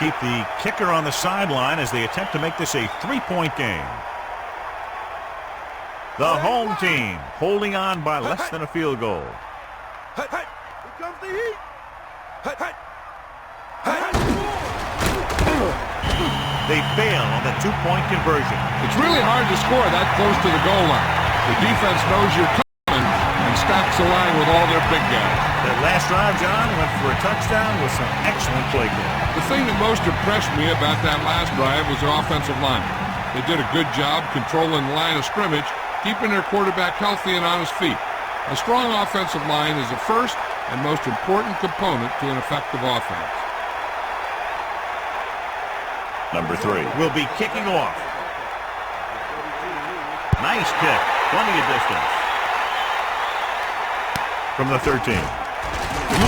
Keep the kicker on the sideline as they attempt to make this a 3-point game. The home team holding on by less than a field goal. Here comes the heat. They fail on the 2-point conversion. It's really hard to score that close to the goal line. The defense knows you're coming and stacks the line with all their big guys. That last drive, John, went for a touchdown with some excellent play call. The thing that most impressed me about that last drive was the offensive line. They did a good job controlling the line of scrimmage, keeping their quarterback healthy and on his feet. A strong offensive line is the first and most important component to an effective offense. Number 3 will be kicking off. Nice kick. Plenty of distance. From the 13.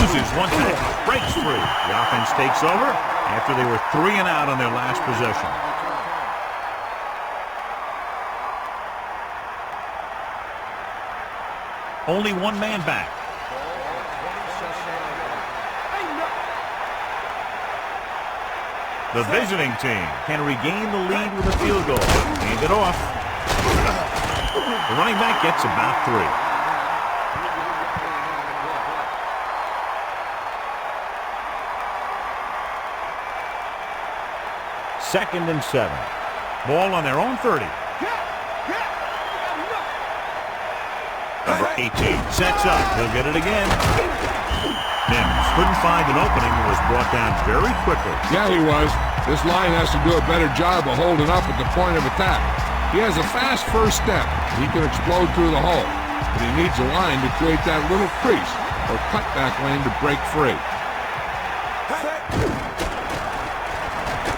Loses one tackle. Breaks free. The offense takes over after they were 3 and out on their last possession. Only one man back. The visiting team can regain the lead with a field goal. Hand it off. The running back gets about 3. Second and 7. Ball on their own 30. Number 18 sets up. He'll get it again. Mims couldn't find an opening and was brought down very quickly. Yeah, he was. This line has to do a better job of holding up at the point of attack. He has a fast first step. He can explode through the hole. But he needs a line to create that little crease or cutback lane to break free.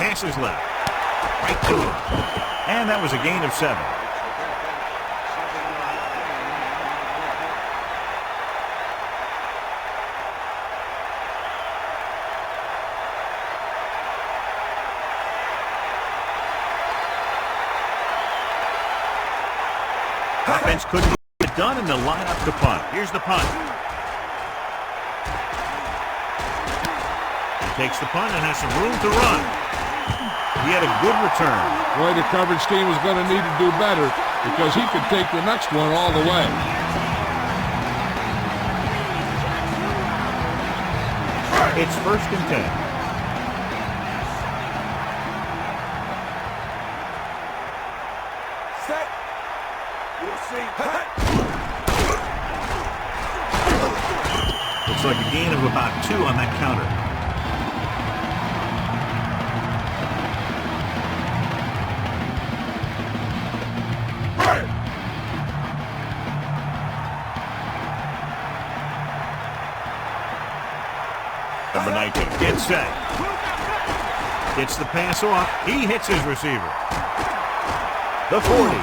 Passes left. Right to him. And that was a gain of 7. Offense couldn't get it done, and they'll line up to punt. Here's the punt. He takes the punt and has some room to run. He had a good return. Boy, the coverage team is going to need to do better because he could take the next one all the way. It's first and 10. Set. You'll see. Looks like a gain of about 2 on that counter. Number 19 gets set. Gets the pass off. He hits his receiver. The 40.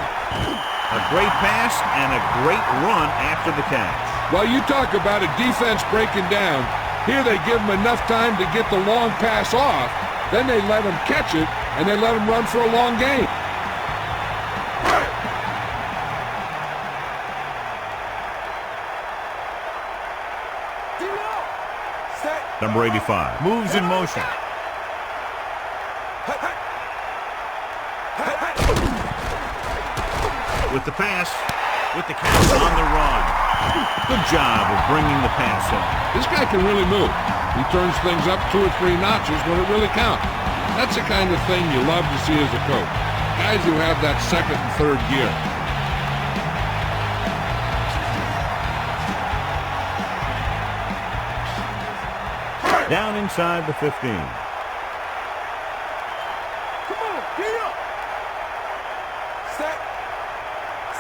A great pass and a great run after the catch. Well, you talk about a defense breaking down. Here they give him enough time to get the long pass off. Then they let him catch it, and they let him run for a long gain. Number 85 moves in motion. With the pass, with the catch on the run. Good job of bringing the pass in. This guy can really move. He turns things up 2 or 3 notches when it really counts. That's the kind of thing you love to see as a coach. Guys who have that second and third gear. Down inside the 15. Come on, get up. Set.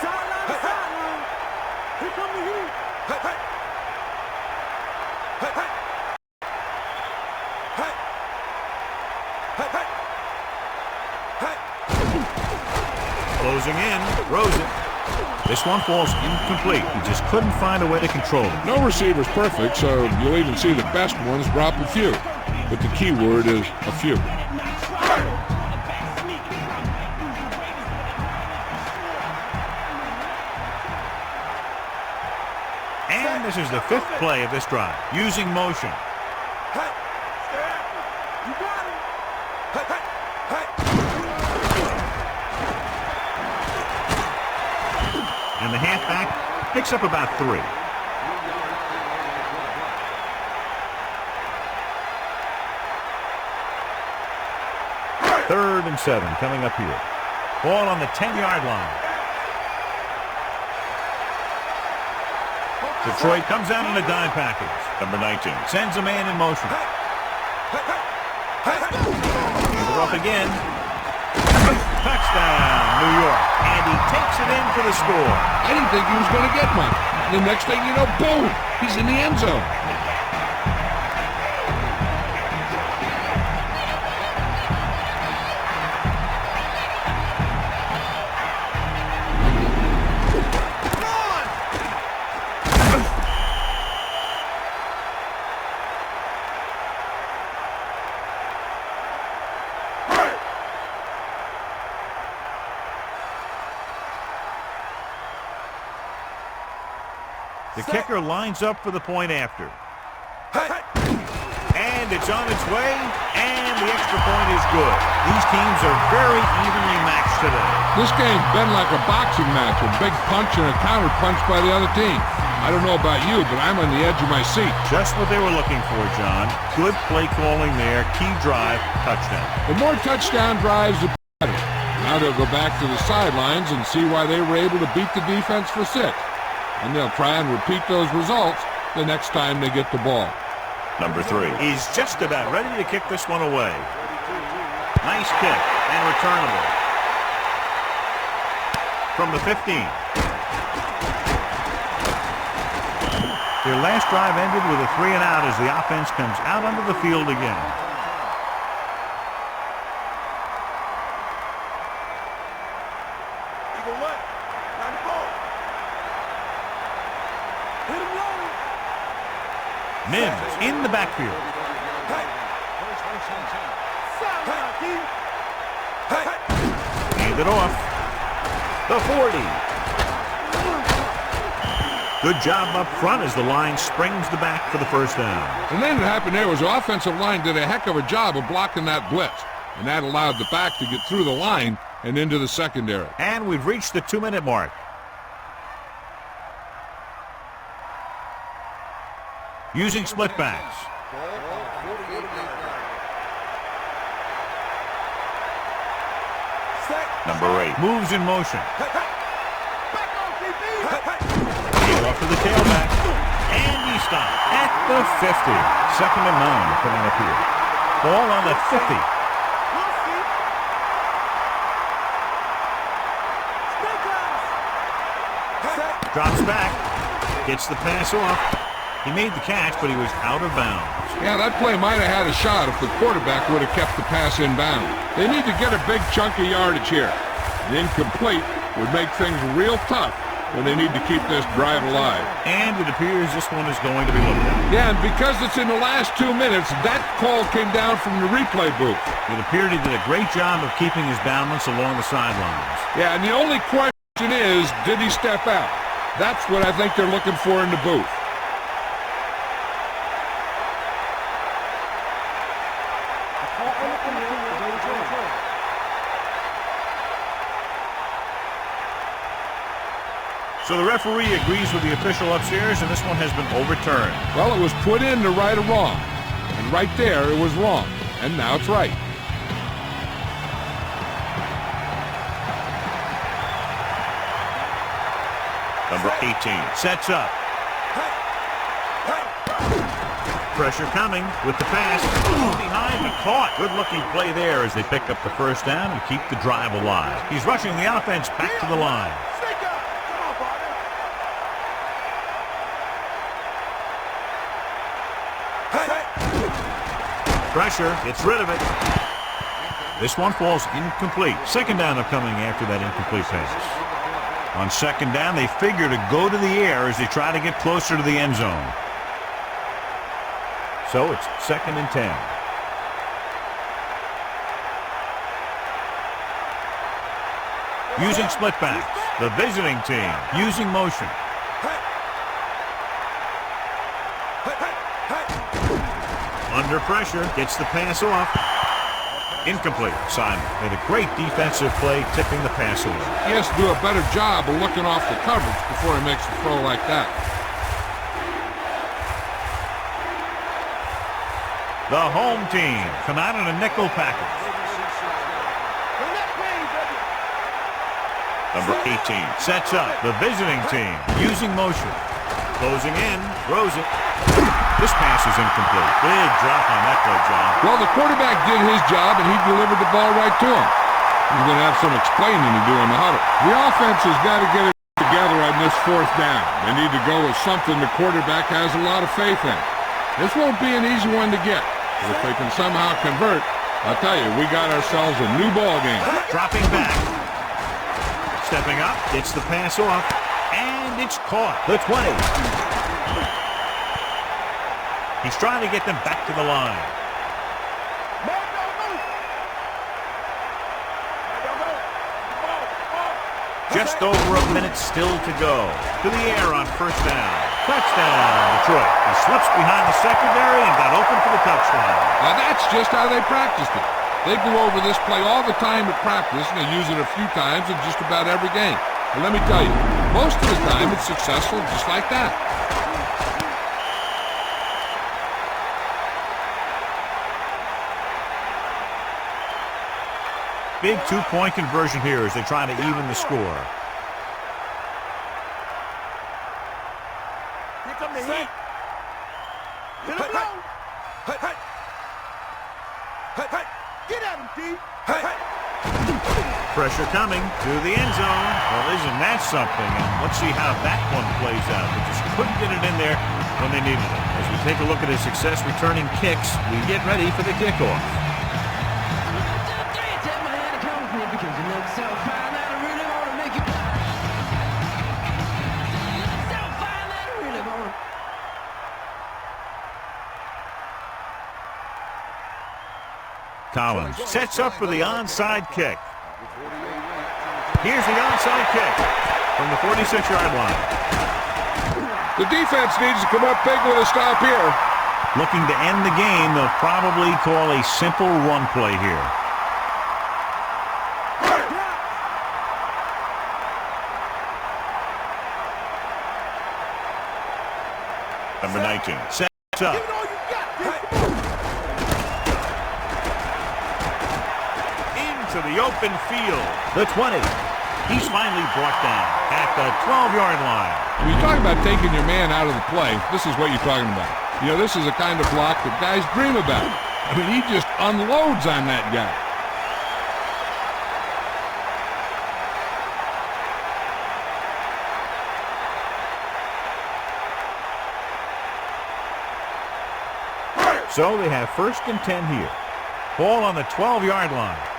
Sideline to sideline. Here come the heat. Hey, hey. Hey, hey. Hey. Hey, hey. Hey. Closing in, throws it. This one falls incomplete. He just couldn't find a way to control it. No receiver's perfect, so you'll even see the best ones drop a few. But the key word is a few. And this is the 5th play of this drive. Using motion. Hey. You got it. Hey, hey. Hey. And the halfback picks up about 3. Third and 7 coming up here. Ball on the 10-yard line. Detroit comes out in a dime package. Number 19 sends a man in motion. Give it off again. Touchdown, New York. And he takes it in for the score. I didn't think he was going to get much. The next thing you know, boom, he's in the end zone. The kicker lines up for the point after. And it's on its way, and the extra point is good. These teams are very evenly matched today. This game's been like a boxing match, a big punch and a counter punch by the other team. I don't know about you, but I'm on the edge of my seat. Just what they were looking for, John. Good play calling there. Key drive, touchdown. The more touchdown drives, the better. Now they'll go back to the sidelines and see why they were able to beat the defense for 6. And they'll try and repeat those results the next time they get the ball. Number 3 is just about ready to kick this one away. Nice kick and returnable. From the 15. Their last drive ended with a 3-and-out as the offense comes out onto the field again. Mims in the backfield. Hand it off. The 40. Good job up front as the line springs the back for the first down. And then what happened there was the offensive line did a heck of a job of blocking that blitz. And that allowed the back to get through the line and into the secondary. And we've reached the 2-minute mark. Using split backs. Number 8 moves in motion. He's off to the tailback. And he stopped at the 50. 2nd and 9 coming up here. Ball on the 50. Drops back. Gets the pass off. He made the catch, but he was out of bounds. Yeah, that play might have had a shot if the quarterback would have kept the pass in bounds. They need to get a big chunk of yardage here. The incomplete would make things real tough when they need to keep this drive alive. And it appears this one is going to be looked at. Yeah, and because it's in the last 2 minutes, that call came down from the replay booth. It appeared he did a great job of keeping his balance along the sidelines. Yeah, and the only question is, did he step out? That's what I think they're looking for in the booth. So the referee agrees with the official upstairs, and this one has been overturned. Well, it was put in to right a wrong. And right there, it was wrong. And now it's right. Number 18 sets up. Pressure coming with the pass. Behind, but caught. Good-looking play there as they pick up the first down and keep the drive alive. He's rushing the offense back to the line. Pressure, gets rid of it. This one falls incomplete. 2nd down upcoming after that incomplete pass. On 2nd down, they figure to go to the air as they try to get closer to the end zone. So it's 2nd and 10. Using split backs. The visiting team using motion. Under pressure, gets the pass off. Incomplete. Simon made a great defensive play, tipping the pass away. He has to do a better job of looking off the coverage before he makes a throw like that. The home team come out in a nickel package. Number 18 sets up. The visiting team using motion. Closing in. Throws it. This pass is incomplete. Big drop on that play, John. Well, the quarterback did his job, and he delivered the ball right to him. He's going to have some explaining to do in the huddle. The offense has got to get it together on this fourth down. They need to go with something the quarterback has a lot of faith in. This won't be an easy one to get. But if they can somehow convert, I'll tell you, we got ourselves a new ball game. Dropping back. Stepping up, gets the pass off, and it's caught. The 20. He's trying to get them back to the line. Just over a minute still to go. To the air on first down. Touchdown, Detroit. He slips behind the secondary and got open for the touchdown. Now that's just how they practiced it. They go over this play all the time at practice, and they use it a few times in just about every game. And let me tell you, most of the time it's successful just like that. Big two-point conversion here as they try to even the score. Here come the heat. Get him low. Get at him, D. Pressure coming to the end zone. Well, isn't that something? And let's see how that one plays out. They just couldn't get it in there when they needed it. As we take a look at his success returning kicks, we get ready for the kickoff. Collins sets up for the onside kick. Here's the onside kick from the 46-yard line. The defense needs to come up big with a stop here. Looking to end the game, they'll probably call a simple run play here. Number 19 sets up. To the open field. The 20. He's finally brought down at the 12-yard line. When you talk about taking your man out of the play, this is what you're talking about. You know, this is the kind of block that guys dream about. I mean, he just unloads on that guy. So they have 1st and 10 here. Ball on the 12-yard line.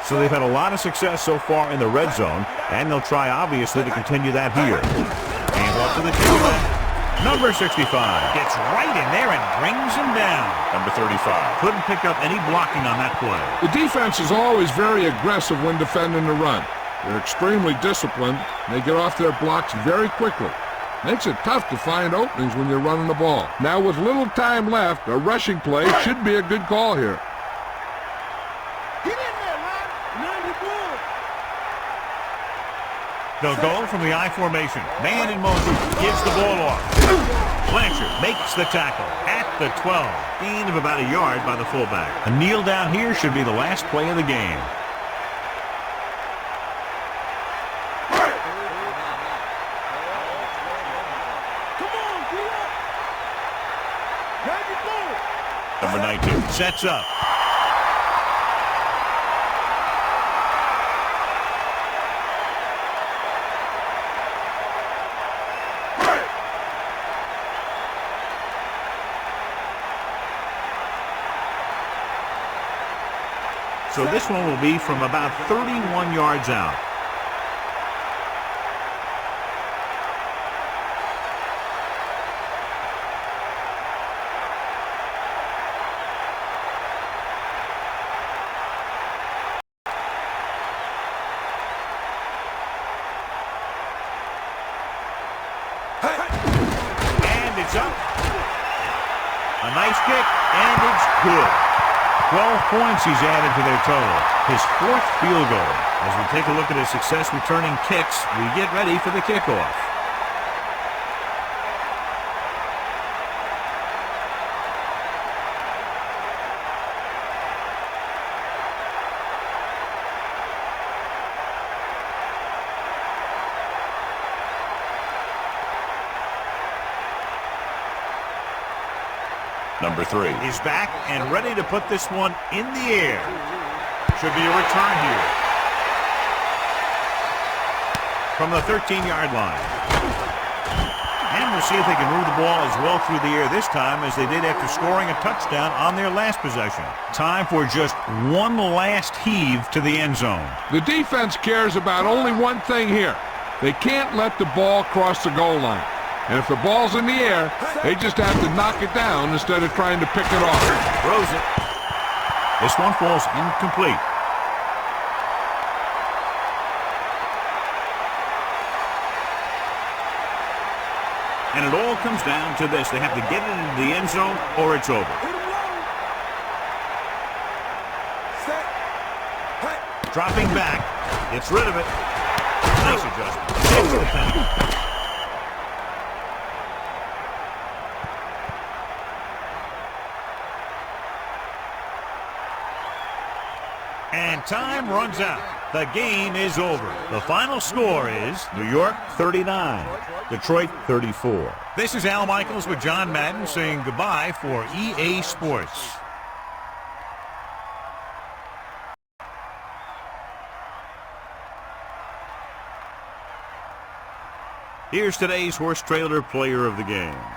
So they've had a lot of success so far in the red zone, and they'll try, obviously, to continue that here. And off to the tailback. Number 65 gets right in there and brings him down. Number 35 couldn't pick up any blocking on that play. The defense is always very aggressive when defending the run. They're extremely disciplined, and they get off their blocks very quickly. Makes it tough to find openings when you're running the ball. Now, with little time left, a rushing play should be a good call here. They'll go from the I formation. Man in motion. Gives the ball off. Blanchard makes the tackle at the 12. Gain of about a yard by the fullback. A kneel down here should be the last play of the game. Number 19 sets up. So this one will be from about 31 yards out. And it's up. A nice kick, and it's good. 12 points he's added to their total. His 4th field goal. As we take a look at his success returning kicks, we get ready for the kickoff. number 3. He's back and ready to put this one in the air. Should be a return here. From the 13-yard line. And we'll see if they can move the ball as well through the air this time as they did after scoring a touchdown on their last possession. Time for just one last heave to the end zone. The defense cares about only one thing here. They can't let the ball cross the goal line. And if the ball's in the air, they just have to knock it down instead of trying to pick it off. Throws it. This one falls incomplete. And it all comes down to this. They have to get it into the end zone or it's over. Dropping back. Gets rid of it. Nice adjustment. Saves the penalty. And time runs out. The game is over. The final score is New York 39, Detroit 34. This is Al Michaels with John Madden saying goodbye for EA Sports. Here's today's horse trailer player of the game.